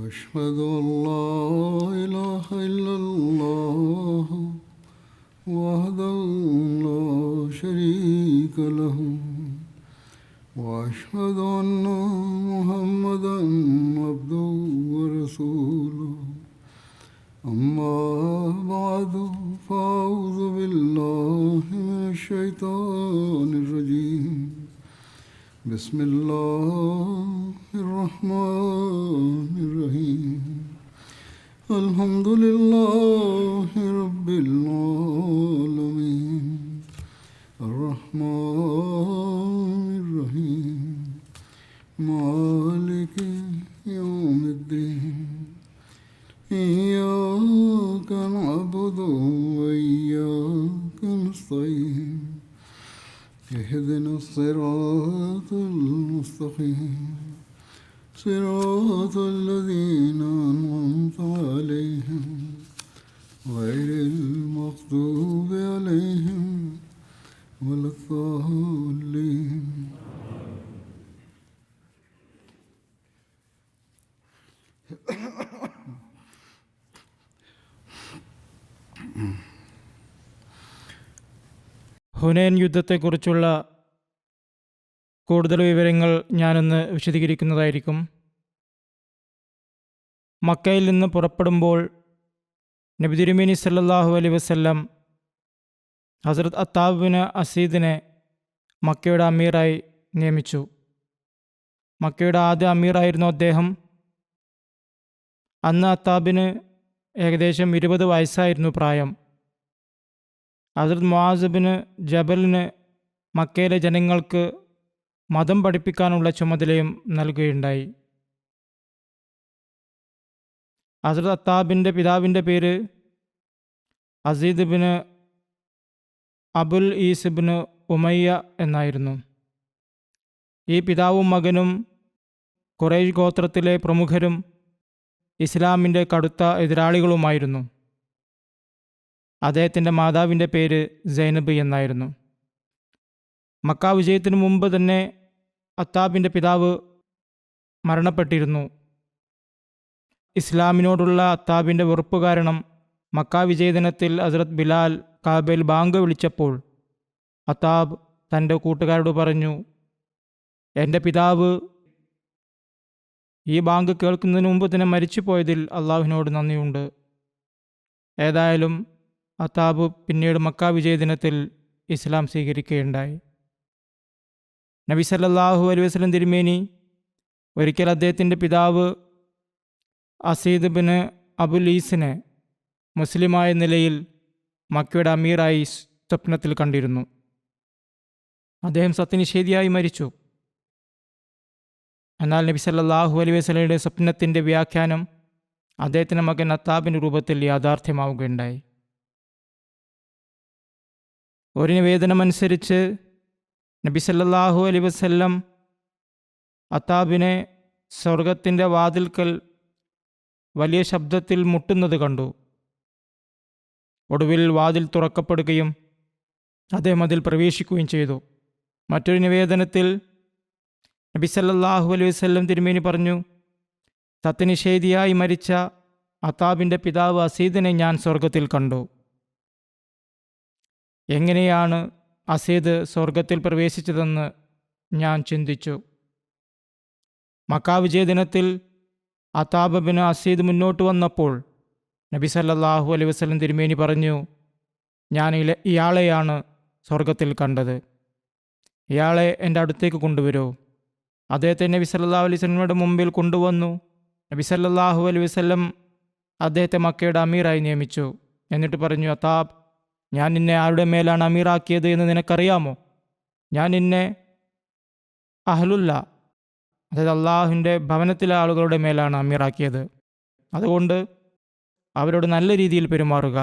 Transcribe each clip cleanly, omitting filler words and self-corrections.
أشهد أن لا إله إلا الله وحده لا شريك له وأشهد أن محمدا عبده ورسوله أما بعد فأعوذ بالله من الشيطان الرجيم بسم الله الرحمن الرحيم الحمد لله رب العالمين الرحمن الرحيم مالك يوم الدين إياك نعبد وإياك نستعين اهدنا الصراط المستقيم صراط الذين أنعمت عليهم غير المغضوب عليهم ولا الضالين. ഹുനൈൻ യുദ്ധത്തെക്കുറിച്ചുള്ള കൂടുതൽ വിവരങ്ങൾ ഞാനിന്ന് വിശദീകരിക്കുന്നതായിരിക്കും. മക്കയിൽ നിന്ന് പുറപ്പെടുമ്പോൾ നബി തിരുമേനി സല്ലല്ലാഹു അലൈഹി വസല്ലം ഹസ്രത്ത് അത്താബ് ബിൻ അസീദിനെ മക്കയുടെ അമീറായി നിയമിച്ചു. മക്കയുടെ ആദ്യ അമീറായിരുന്നു അദ്ദേഹം. അന്ന് അത്താബിന് ഏകദേശം 20 വയസ്സായിരുന്നു പ്രായം. ഹസ്രത്ത് മുആസ് ബിൻ ജബലിന് മക്കയിലെ ജനങ്ങൾക്ക് മതം പഠിപ്പിക്കാനുള്ള ചുമതലയും നൽകുകയുണ്ടായി. ഹസ്രത്ത് അത്താബിൻ്റെ പിതാവിൻ്റെ പേര് Asid bin Abul is bin Umayya എന്നായിരുന്നു. ഈ പിതാവും മകനും ഖുറൈശ് ഗോത്രത്തിലെ പ്രമുഖരും ഇസ്ലാമിൻ്റെ കടുത്ത എതിരാളികളുമായിരുന്നു. അദ്ദേഹത്തിൻ്റെ മാതാവിൻ്റെ പേര് സൈനബ് എന്നായിരുന്നു. മക്ക വിജയത്തിനു മുമ്പ് തന്നെ അത്താബിൻ്റെ പിതാവ് മരണപ്പെട്ടിരുന്നു. ഇസ്ലാമിനോടുള്ള അത്താബിൻ്റെ വെറുപ്പ് കാരണം മക്ക വിജയദിനത്തിൽ ഹസ്രത്ത് ബിലാൽ കാബയിൽ ബാങ്ക് വിളിച്ചപ്പോൾ അത്താബ് തൻ്റെ കൂട്ടുകാരോട് പറഞ്ഞു, എൻ്റെ പിതാവ് ഈ ബാങ്ക് കേൾക്കുന്നതിന് മുമ്പ് തന്നെ മരിച്ചു പോയതിൽ അള്ളാഹുവിനോട് നന്ദിയുണ്ട്. ഏതായാലും അത്താബ് പിന്നീട് മക്ക വിജയദിനത്തിൽ ഇസ്ലാം സ്വീകരിക്കുകയുണ്ടായി. നബി സല്ലല്ലാഹു അലൈഹി വസല്ലം തിരുമേനി ഒരിക്കൽ അദ്ദേഹത്തിൻ്റെ പിതാവ് അസീദ് ബിൻ അബുൽ ഈസിനെ മുസ്ലിമായ നിലയിൽ മക്കയുടെ അമീറായി സ്വപ്നത്തിൽ കണ്ടിരുന്നു. അദ്ദേഹം സത്യനിഷേധിയായി മരിച്ചു. എന്നാൽ നബി സല്ലല്ലാഹു അലൈഹി വസല്ലമയുടെ സ്വപ്നത്തിൻ്റെ വ്യാഖ്യാനം അദ്ദേഹത്തിൻ്റെ മകൻ അത്താബിൻ്റെ രൂപത്തിൽ യാഥാർത്ഥ്യമാവുകയുണ്ടായി. ഒരു നിവേദനമനുസരിച്ച് നബി സല്ലല്ലാഹു അലൈഹി വസല്ലം അത്താബിനെ സ്വർഗത്തിൻ്റെ വാതിൽക്കൽ വലിയ ശബ്ദത്തിൽ മുട്ടുന്നത് കണ്ടു. ഒടുവിൽ വാതിൽ തുറക്കപ്പെടുകയും അദ്ദേഹം അതിൽ പ്രവേശിക്കുകയും ചെയ്തു. മറ്റൊരു നിവേദനത്തിൽ നബി സല്ലല്ലാഹു അലൈഹി വസല്ലം തിരുമേനി പറഞ്ഞു, സത്യനിഷേധിയായി മരിച്ച അത്താബിൻ്റെ പിതാവ് അസീദിനെ ഞാൻ സ്വർഗത്തിൽ കണ്ടു. എങ്ങനെയാണ് അസീദ് സ്വർഗത്തിൽ പ്രവേശിച്ചതെന്ന് ഞാൻ ചിന്തിച്ചു. മക്ക വിജയദിനത്തിൽ അത്താബ് ബിൻ അസീദ് മുന്നോട്ട് വന്നപ്പോൾ നബി സല്ലല്ലാഹു അലൈഹി വസല്ലം തിരുമേനി പറഞ്ഞു, ഞാൻ ഇയാളെയാണ് സ്വർഗത്തിൽ കണ്ടത്. ഇയാളെ എൻ്റെ അടുത്തേക്ക് കൊണ്ടുവരൂ. അദ്ദേഹത്തെ നബി സല്ലല്ലാഹു അലൈഹി വസല്ലമയുടെ മുമ്പിൽ കൊണ്ടുവന്നു. നബി സല്ലല്ലാഹു അലൈഹി വസല്ലം അദ്ദേഹത്തെ മക്കയുടെ അമീറായി നിയമിച്ചു. എന്നിട്ട് പറഞ്ഞു, അത്താബ്, ഞാൻ നിന്നെ ആരുടെ മേലാണ് അമീറാക്കിയത് എന്ന് നിനക്കറിയാമോ? ഞാൻ നിന്നെ അഹ്ലുല്ല, അതായത് അള്ളാഹുവിൻ്റെ ഭവനത്തിലെ ആളുകളുടെ മേലാണ് അമീറാക്കിയത്. അതുകൊണ്ട് അവരോട് നല്ല രീതിയിൽ പെരുമാറുക.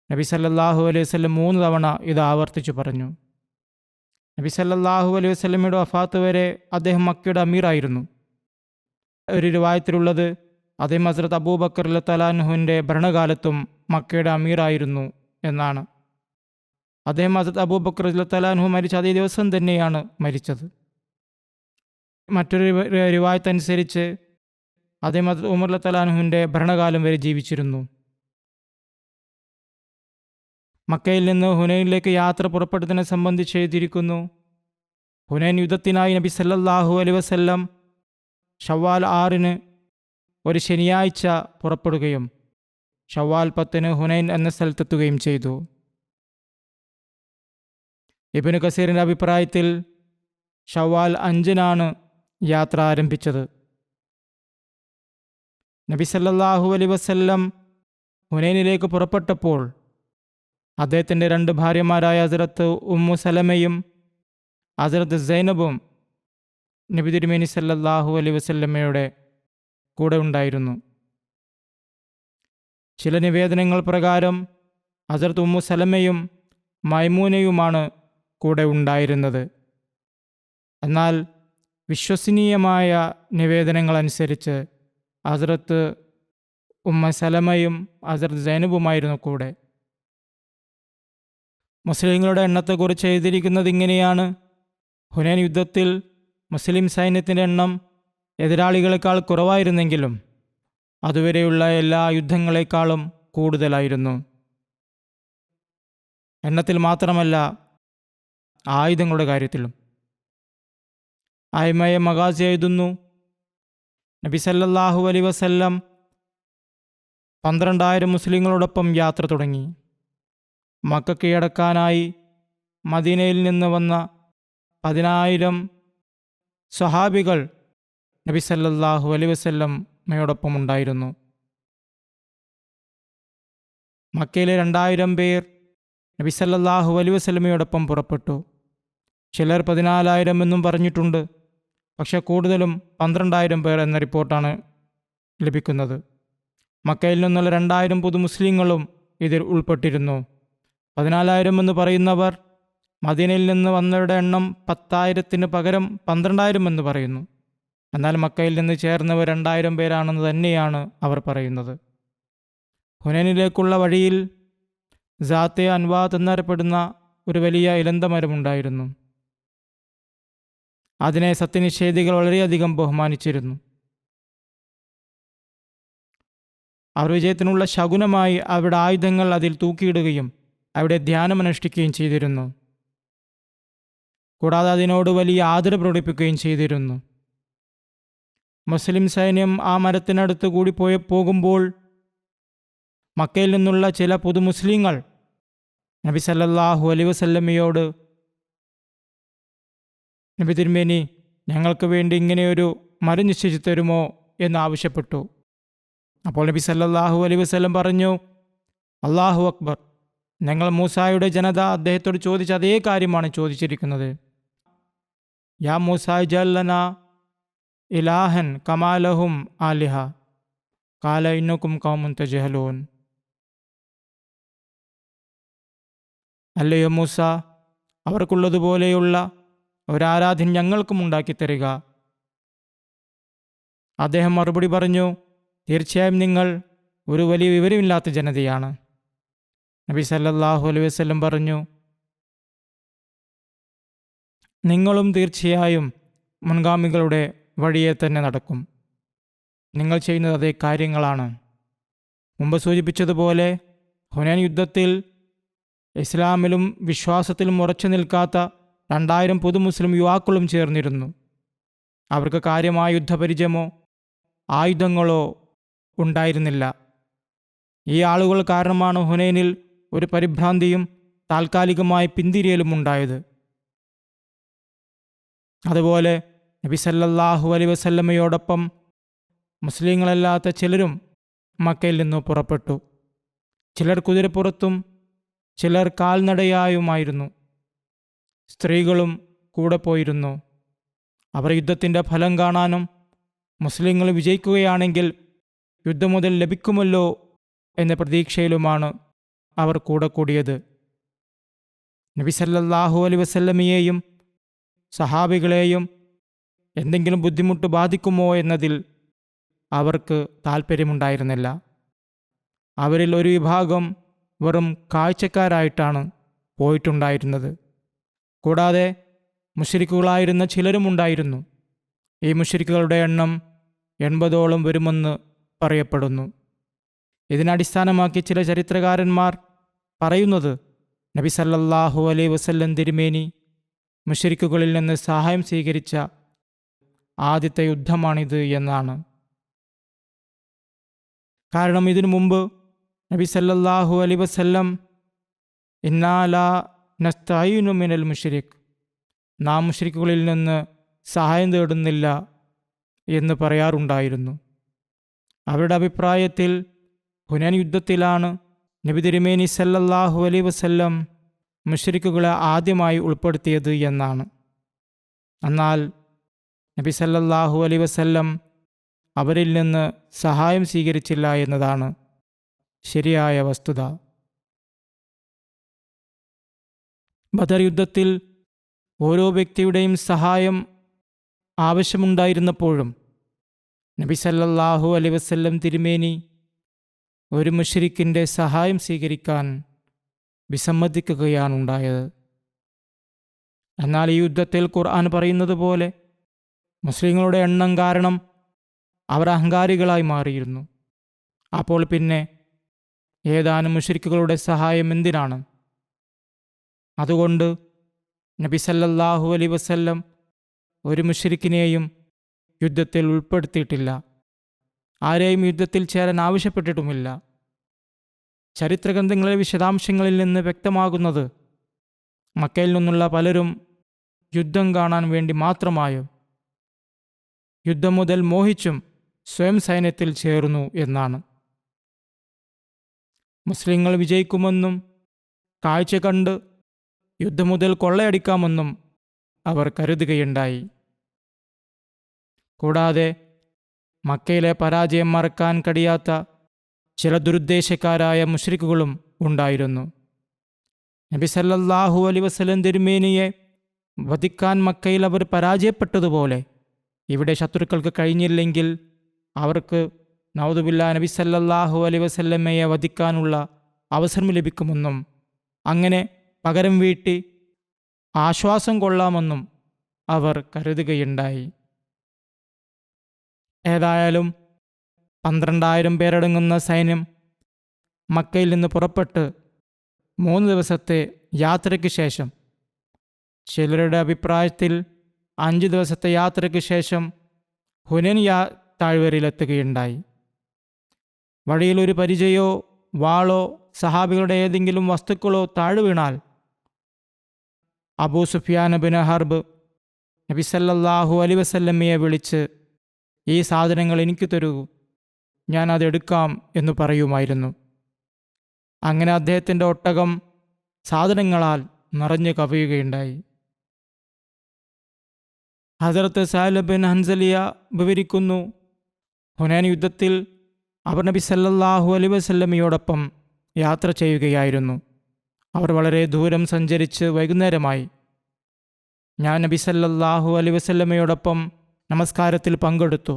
നബി സല്ലല്ലാഹു അലൈഹി വസല്ലം 3 തവണ ഇത് ആവർത്തിച്ചു പറഞ്ഞു. നബി സല്ലല്ലാഹു അലൈഹി വസല്ലമയുടെ വഫാത്ത് വരെ അദ്ദേഹം മക്കയുടെ അമീറായിരുന്നു. ഒരു റിവായത്തിലുള്ളത് അദ്ദേഹം ഹസ്രത്ത് അബൂബക്കർ റളിയല്ലാഹു അൻഹുവിൻ്റെ ഭരണകാലത്തും മക്കയുടെ അമീറായിരുന്നു എന്നാണ്. അദ്ദേഹം ഹസ്രത്ത് അബൂബക്കർ റളിയല്ലാഹു അൻഹു മരിച്ച അതേ ദിവസം തന്നെയാണ് മരിച്ചത്. മറ്റൊരു റിവായത്ത് അനുസരിച്ച് അദ്ദേഹം ഉമർ റളിയല്ലാഹുവിൻ്റെ ഭരണകാലം വരെ ജീവിച്ചിരുന്നു. മക്കയിൽ നിന്ന് ഹുനൈനിലേക്ക് യാത്ര പുറപ്പെടുന്നതിനെ സംബന്ധിച്ച് എഴുതിയിരിക്കുന്നു. ഹുനൈൻ യുദ്ധത്തിനായി നബി സല്ലല്ലാഹു അലൈഹി വസല്ലം ഷവ്വാൽ 6 ഒരു ശനിയാഴ്ച പുറപ്പെടുകയും ഷവ്വാൽ 10 ഹുനൈൻ എന്ന സ്ഥലത്തെത്തുകയും ചെയ്തു. ഇബ്നു കസീറിൻ്റെ അഭിപ്രായത്തിൽ ഷവ്വാൽ 5 യാത്ര ആരംഭിച്ചത്. നബി സല്ലല്ലാഹു അലൈഹി വസല്ലം ഹുനൈനിലേക്ക് പുറപ്പെട്ടപ്പോൾ അദ്ദേഹത്തിൻ്റെ 2 ഭാര്യമാരായ ഹസ്രത്ത് ഉമ്മു സലമയും ഹസ്രത്ത് സൈനബും നബി തിരുമേനി സല്ലല്ലാഹു അലൈഹി വസല്ലമയുടെ കൂടെ ഉണ്ടായിരുന്നു. ചില നിവേദനങ്ങൾ പ്രകാരം ഹസ്രത്ത് ഉമ്മു സലമയും മൈമൂനയുമാണ് കൂടെ ഉണ്ടായിരുന്നത്. എന്നാൽ വിശ്വസനീയമായ നിവേദനങ്ങൾ അനുസരിച്ച് ഹസ്രത്ത് ഉമ്മ സലമയും ഹസ്രത്ത് സൈനബുമായിരുന്നു കൂടെ. മുസ്ലിങ്ങളുടെ എണ്ണത്തെക്കുറിച്ച് എഴുതിയിരിക്കുന്നത് ഇങ്ങനെയാണ്: ഹുനൈൻ യുദ്ധത്തിൽ മുസ്ലിം സൈന്യത്തിൻ്റെ എണ്ണം എതിരാളികളെക്കാൾ കുറവായിരുന്നെങ്കിലും അതുവരെയുള്ള എല്ലാ യുദ്ധങ്ങളെക്കാളും കൂടുതലായിരുന്നു. എണ്ണത്തിൽ മാത്രമല്ല, ആയുധങ്ങളുടെ കാര്യത്തിലും. ആയിമയെ മഗാസി എഴുതുന്നു, നബി സല്ലല്ലാഹു അലൈഹി വസല്ലം 12,000 മുസ്ലിങ്ങളോടൊപ്പം യാത്ര തുടങ്ങി. മക്ക കീഴടക്കാനായി മദീനയിൽ നിന്ന് വന്ന 10,000 സ്വഹാബികൾ നബി സല്ലല്ലാഹു അലൈഹി വസല്ലമയോടൊപ്പം ഉണ്ടായിരുന്നു. മക്കയിലെ 2,000 പേർ നബി സല്ലല്ലാഹു അലൈഹി വസല്ലമയോടൊപ്പം പുറപ്പെട്ടു. ചിലർ 14,000 എന്നും പറഞ്ഞിട്ടുണ്ട്. പക്ഷെ കൂടുതലും 12,000 പേർ എന്ന റിപ്പോർട്ടാണ് ലഭിക്കുന്നത്. മക്കയിൽ നിന്നുള്ള 2,000 പുതു മുസ്ലിങ്ങളും ഇതിൽ ഉൾപ്പെട്ടിരുന്നു. 14,000 എന്ന് പറയുന്നവർ മദീനയിൽ നിന്ന് വന്നവരുടെ എണ്ണം 10,000 പകരം 12,000 എന്ന് പറയുന്നു. എന്നാൽ മക്കയിൽ നിന്ന് ചേർന്നവർ 2,000 പേരാണെന്ന് തന്നെയാണ് അവർ പറയുന്നത്. ഹുനൈനിലേക്കുള്ള വഴിയിൽ സാത്തെ അൻവാത്ത് എന്നറിയപ്പെടുന്ന ഒരു വലിയ ഇലന്തമരമുണ്ടായിരുന്നു. അതിനെ സത്യനിഷേധികൾ വളരെയധികം ബഹുമാനിച്ചിരുന്നു. അവർ വിജയത്തിനുള്ള ശകുനമായി അവരുടെ ആയുധങ്ങൾ അതിൽ തൂക്കിയിടുകയും അവിടെ ധ്യാനമനുഷ്ഠിക്കുകയും ചെയ്തിരുന്നു. കൂടാതെ അതിനോട് വലിയ ആദരവ് പ്രകടിപ്പിക്കുകയും ചെയ്തിരുന്നു. മുസ്ലിം സൈന്യം ആ മരത്തിനടുത്ത് കൂടി പോകുമ്പോൾ മക്കയിൽ നിന്നുള്ള ചില പുതുമുസ്ലിങ്ങൾ നബി സല്ലല്ലാഹു അലൈഹി വസല്ലമയോട്, നബി തിരുമേനി, ഞങ്ങൾക്ക് വേണ്ടി ഇങ്ങനെയൊരു മരം നിശ്ചയിച്ചു തരുമോ എന്ന് ആവശ്യപ്പെട്ടു. അപ്പോൾ നബി സല്ലല്ലാഹു അലൈഹി വസല്ലം പറഞ്ഞു, അല്ലാഹു അക്ബർ, ഞങ്ങൾ മൂസായുടെ ജനത അദ്ദേഹത്തോട് ചോദിച്ച അതേ കാര്യമാണ് ചോദിച്ചിരിക്കുന്നത്. യാ മൂസ ഇജ്അൽ ലനാ ഇലാഹൻ കമാ ലഹും ആലിഹ ഖാല ഇന്നകും ഖൗമുൻ തജ്ഹലൂൻ. അല്ലയോ മൂസ, അവർക്കുള്ളതുപോലെയുള്ള ഒരാരാധ്യൻ ഞങ്ങൾക്കും ഉണ്ടാക്കി തരിക. അദ്ദേഹം മറുപടി പറഞ്ഞു, തീർച്ചയായും നിങ്ങൾ ഒരു വലിയ വിവരമില്ലാത്ത ജനതയാണ്. നബി സല്ലല്ലാഹു അലൈഹി വസല്ലം പറഞ്ഞു, നിങ്ങളും തീർച്ചയായും മുൻഗാമികളുടെ വഴിയെ തന്നെ നടക്കും. നിങ്ങൾ ചെയ്യുന്നത് അതേ കാര്യങ്ങളാണ്. മുമ്പ് സൂചിപ്പിച്ചതുപോലെ ഹുനൈൻ യുദ്ധത്തിൽ ഇസ്ലാമിലും വിശ്വാസത്തിലും ഉറച്ചു നിൽക്കാത്ത 2,000 പുതു മുസ്ലിം യുവാക്കളും ചേർന്നിരുന്നു. അവർക്ക് കാര്യമായ യുദ്ധപരിചയമോ ആയുധങ്ങളോ ഉണ്ടായിരുന്നില്ല. ഈ ആളുകൾ കാരണമാണ് ഹുനൈനിൽ ഒരു പരിഭ്രാന്തിയും താൽക്കാലികമായ പിന്തിരിയലും ഉണ്ടായത്. അതുപോലെ നബി സല്ലല്ലാഹു അലൈഹി വസല്ലമയോടൊപ്പം മുസ്ലിങ്ങളല്ലാത്ത ചിലരും മക്കയിൽ നിന്ന് പുറപ്പെട്ടു. ചിലർ കുതിരപ്പുറത്തും ചിലർ കാൽനടയായുമായിരുന്നു. സ്ത്രീകളും കൂടെ പോയിരുന്നു. അവർ യുദ്ധത്തിൻ്റെ ഫലം കാണാനും മുസ്ലിങ്ങൾ വിജയിക്കുകയാണെങ്കിൽ യുദ്ധം മുതൽ ലഭിക്കുമല്ലോ എന്ന പ്രതീക്ഷയിലുമാണ് അവർ കൂടെ കൂടിയത്. നബി സല്ലല്ലാഹു അലൈഹി വസല്ലമയെയും സഹാബികളെയും എന്തെങ്കിലും ബുദ്ധിമുട്ട് ബാധിക്കുമോ എന്നതിൽ അവർക്ക് താൽപ്പര്യമുണ്ടായിരുന്നില്ല. അവരിൽ ഒരു വിഭാഗം വെറും കാഴ്ചക്കാരായിട്ടാണ് പോയിട്ടുണ്ടായിരുന്നത്. കൂടാതെ മുശ്രിക്കുകളായിരുന്ന ചിലരുമുണ്ടായിരുന്നു. ഈ മുശ്രിക്കുകളുടെ എണ്ണം 80ഓളം വരുമെന്ന് പറയപ്പെടുന്നു. ഇതിനടിസ്ഥാനമാക്കി ചില ചരിത്രകാരന്മാർ പറയുന്നത് നബി സല്ലല്ലാഹു അലൈഹി വസല്ലം തിരുമേനി മുശ്രിക്കുകളിൽ നിന്ന് സഹായം സ്വീകരിച്ച ആദ്യത്തെ യുദ്ധമാണിത് എന്നാണ്. കാരണം ഇതിനു മുമ്പ് നബി സല്ലല്ലാഹു അലൈഹി വസല്ലം ഇന്നാ ലാ നസ്തഈനു മിനൽ മുശ്രിക്, നാം മുശ്രിക്കുകളിൽ നിന്ന് സഹായം തേടുന്നില്ല എന്ന് പറയാറുണ്ടായിരുന്നു. അവരുടെ അഭിപ്രായത്തിൽ ഹുനൈൻ യുദ്ധത്തിലാണ് നബി തിരുമേനി സല്ലല്ലാഹു അലൈഹി വസല്ലം മുശ്രിക്കുകളെ ആദ്യമായി ഉൾപ്പെടുത്തിയത് എന്നാണ്. എന്നാൽ നബി സല്ലല്ലാഹു അലൈഹി വസല്ലം അവരിൽ നിന്ന് സഹായം സ്വീകരിച്ചില്ല എന്നതാണ് ശരിയായ വസ്തുത. ബദർ യുദ്ധത്തിൽ ഓരോ വ്യക്തിയുടെയും സഹായം ആവശ്യമുണ്ടായിരുന്നപ്പോഴും നബി സല്ലല്ലാഹു അലൈഹി വസല്ലം തിരുമേനി ഒരു മുശ്രിക്കിൻ്റെ സഹായം സ്വീകരിക്കാൻ വിസമ്മതിക്കുകയാണുണ്ടായത്. എന്നാൽ ഈ യുദ്ധത്തിൽ ഖുർആൻ പറയുന്നത് പോലെ മുസ്ലിങ്ങളുടെ എണ്ണം കാരണം അവർ അഹങ്കാരികളായി മാറിയിരുന്നു. അപ്പോൾ പിന്നെ ഏതാനും മുശ്രിക്കുകളുടെ സഹായം എന്തിനാണ്? അതുകൊണ്ട് നബി സല്ലല്ലാഹു അലൈഹി വസല്ലം ഒരു മുശ്രിക്കിനെയും യുദ്ധത്തിൽ ഉൾപ്പെടുത്തിയിട്ടില്ല. ആരെയും യുദ്ധത്തിൽ ചേരാൻ ആവശ്യപ്പെട്ടിട്ടുമില്ല. ചരിത്രഗ്രന്ഥങ്ങളിലെ വിശദാംശങ്ങളിൽ നിന്ന് വ്യക്തമാകുന്നത് മക്കയിൽ നിന്നുള്ള പലരും യുദ്ധം കാണാൻ വേണ്ടി മാത്രമായും യുദ്ധം മുതൽ മോഹിച്ചും സ്വയം സൈന്യത്തിൽ ചേർന്നു എന്നാണ്. മുസ്ലിങ്ങൾ വിജയിക്കുമെന്നും കാഴ്ച കണ്ട് യുദ്ധം മുതൽ കൊള്ളയടിക്കാമെന്നും അവർ കരുതുകയുണ്ടായി. കൂടാതെ മക്കയിലെ പരാജയം മറക്കാൻ കഴിയാത്ത ചില ദുരുദ്ദേശക്കാരായ മുശ്രിക്കുകളും ഉണ്ടായിരുന്നു. നബി സല്ലല്ലാഹു അലൈഹി വസല്ലം തിരുമേനിയെ വധിക്കാൻ മക്കയിൽ അവർ പരാജയപ്പെട്ടതുപോലെ ഇവിടെ ശത്രുക്കൾക്ക് കഴിഞ്ഞില്ലെങ്കിൽ അവർക്ക് നൗദുബില്ലാ നബി സല്ലല്ലാഹു അലൈഹി വസല്ലമയെ വധിക്കാനുള്ള അവസരം ലഭിക്കുമെന്നും അങ്ങനെ പകരം വീട്ടി ആശ്വാസം കൊള്ളാമെന്നും അവർ കരുതുകയുണ്ടായി. ഏതായാലും 12,000 പേരടങ്ങുന്ന സൈന്യം മക്കയിൽ നിന്ന് പുറപ്പെട്ട് 3 ദിവസത്തെ യാത്രയ്ക്ക് ശേഷം, ചിലരുടെ അഭിപ്രായത്തിൽ 5 ദിവസത്തെ യാത്രയ്ക്ക് ശേഷം ഹുനൈൻ താഴ്വരയിലെത്തുകയുണ്ടായി. വഴിയിൽ ഒരു പരിചയോ വാളോ സഹാബികളുടെ ഏതെങ്കിലും വസ്തുക്കളോ താഴെ വീണാൽ അബൂ സുഫിയാൻ ബിൻ ഹർബ് നബി സല്ലല്ലാഹു അലൈഹി വസല്ലമയെ വിളിച്ച് ഈ സാധനങ്ങൾ എനിക്ക് തരൂ, ഞാൻ അതെടുക്കാം എന്ന് പറയുമായിരുന്നു. അങ്ങനെ അദ്ദേഹത്തിൻ്റെ ഒട്ടകം സാധനങ്ങളാൽ നിറഞ്ഞു കവിയുകയുണ്ടായി. ഹസ്രത്ത് സാലിബ് ബിൻ ഹൻസലിയ വിവരിക്കുന്നു, ഹുനൈൻ യുദ്ധത്തിൽ അവർ നബി സല്ലല്ലാഹു അലൈഹി വസല്ലമയോടൊപ്പം യാത്ര ചെയ്യുകയായിരുന്നു. അവർ വളരെ ദൂരം സഞ്ചരിച്ച് വൈകുന്നേരമായി. ഞാൻ നബി സല്ലല്ലാഹു അലൈഹി വസല്ലമയോടൊപ്പം നമസ്കാരത്തിൽ പങ്കെടുത്തു.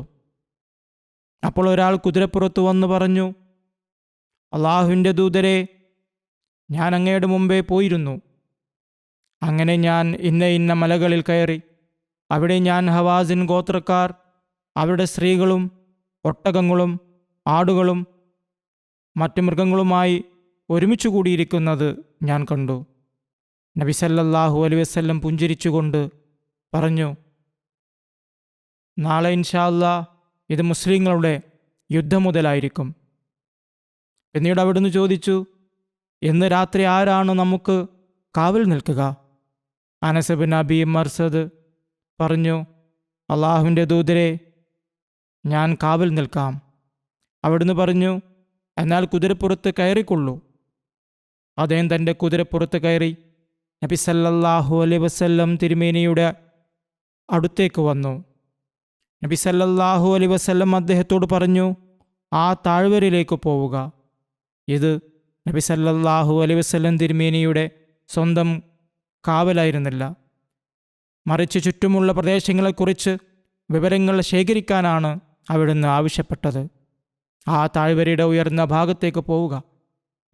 അപ്പോൾ ഒരാൾ കുതിരപ്പുറത്ത് വന്ന് പറഞ്ഞു, അള്ളാഹുവിൻ്റെ ദൂതരെ, ഞാൻ അങ്ങയുടെ മുമ്പേ പോയിരുന്നു. അങ്ങനെ ഞാൻ ഇന്ന മലകളിൽ കയറി. അവിടെ ഞാൻ ഹവാസിൻ ഗോത്രക്കാർ അവരുടെ സ്ത്രീകളും ഒട്ടകങ്ങളും ആടുകളും മറ്റു മൃഗങ്ങളുമായി ഒരുമിച്ച് കൂടിയിരിക്കുന്നത് ഞാൻ കണ്ടു. നബി സല്ലല്ലാഹു അലൈഹി വസല്ലം പുഞ്ചിരിച്ചുകൊണ്ട് പറഞ്ഞു, നാളെ ഇൻഷാ അല്ലാഹ് ഇത് മുസ്ലിങ്ങളുടെ യുദ്ധം മുതലായിരിക്കും. പിന്നീട് അവിടുന്ന് ചോദിച്ചു, ഇന്ന് രാത്രി ആരാണ് നമുക്ക് കാവൽ നിൽക്കുക? അനസ് ബിൻ അബി മർസദ് പറഞ്ഞു, അള്ളാഹുവിൻ്റെ ദൂതരെ, ഞാൻ കാവൽ നിൽക്കാം. അവിടുന്ന് പറഞ്ഞു, എന്നാൽ കുതിരപ്പുറത്ത് കയറിക്കൊള്ളൂ. അദ്ദേഹം തൻ്റെ കുതിരപ്പുറത്ത് കയറി നബി സല്ലല്ലാഹു അലൈഹി വസല്ലം തിരുമേനിയുടെ അടുത്തേക്ക് വന്നു. നബി സല്ലല്ലാഹു അലൈഹി വസല്ലം അദ്ദേഹത്തോട് പറഞ്ഞു, ആ താഴ്വരയിലേക്ക് പോവുക. ഇത് നബി സല്ലല്ലാഹു അലൈഹി വസല്ലം തിരുമേനിയുടെ സ്വന്തം കാവലായിരുന്നില്ല, മറിച്ച് ചുറ്റുമുള്ള പ്രദേശങ്ങളെക്കുറിച്ച് വിവരങ്ങൾ ശേഖരിക്കാനാണ് അവിടുന്ന് ആവശ്യപ്പെട്ടത്. ആ താഴ്വരയുടെ ഉയർന്ന ഭാഗത്തേക്ക് പോവുക.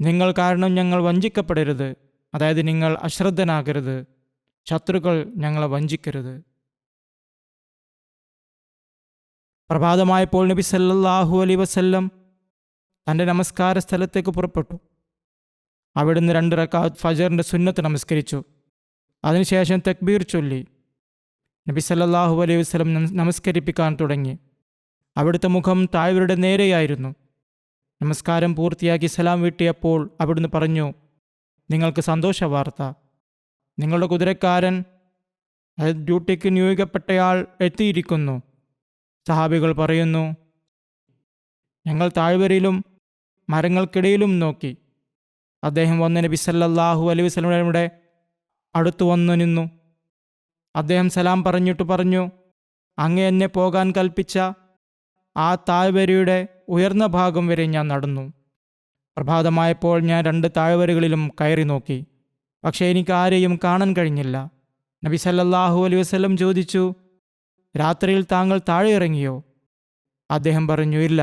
നിങ്ങൾ കാരണം ഞങ്ങൾ വഞ്ചിക്കപ്പെടരുത്, അതായത് നിങ്ങൾ അശ്രദ്ധനാകരുത്, ശത്രുക്കൾ ഞങ്ങളെ വഞ്ചിക്കരുത്. പ്രഭാതമായപ്പോൾ നബി സല്ലല്ലാഹു അലൈഹി വസല്ലം തൻ്റെ നമസ്കാര സ്ഥലത്തേക്ക് പുറപ്പെട്ടു. അവിടുന്ന് 2 റക്അത്ത് ഫജറിൻ്റെ സുന്നത്ത് നമസ്കരിച്ചു. അതിനുശേഷം തക്ബീർ ചൊല്ലി നബി സല്ലല്ലാഹു അലൈഹി വസല്ലം നമസ്കരിപ്പിക്കാൻ തുടങ്ങി. അവിടുത്തെ മുഖം താഴ്വരയുടെ നേരെയായിരുന്നു. നമസ്കാരം പൂർത്തിയാക്കി സലാം വീട്ടിയപ്പോൾ അവിടുന്ന് പറഞ്ഞു, നിങ്ങൾക്ക് സന്തോഷ വാർത്ത, നിങ്ങളുടെ കുതിരക്കാരൻ, ഡ്യൂട്ടിക്ക് നിയോഗിക്കപ്പെട്ടയാൾ എത്തിയിരിക്കുന്നു. സഹാബികൾ പറയുന്നു, ഞങ്ങൾ താഴ്വരയിലും മരങ്ങൾക്കിടയിലും നോക്കി. അദ്ദേഹം വന്ന് നബി സല്ലല്ലാഹു അലൈഹി വസല്ലമയുടെ അടുത്തു വന്നു നിന്നു. അദ്ദേഹം സലാം പറഞ്ഞിട്ട് പറഞ്ഞു, അങ്ങ് എന്നെ പോകാൻ കൽപ്പിച്ച ആ താഴ്വരയുടെ ഉയർന്ന ഭാഗം വരെ ഞാൻ നടന്നു. പ്രഭാതമായപ്പോൾ ഞാൻ 2 താഴ്വരകളിലും കയറി നോക്കി, പക്ഷേ എനിക്ക് ആരെയും കാണാൻ കഴിഞ്ഞില്ല. നബി സല്ലല്ലാഹു അലൈഹി വസല്ലം ചോദിച്ചു, രാത്രിയിൽ താങ്കൾ താഴെ ഇറങ്ങിയോ? അദ്ദേഹം പറഞ്ഞു, ഇല്ല,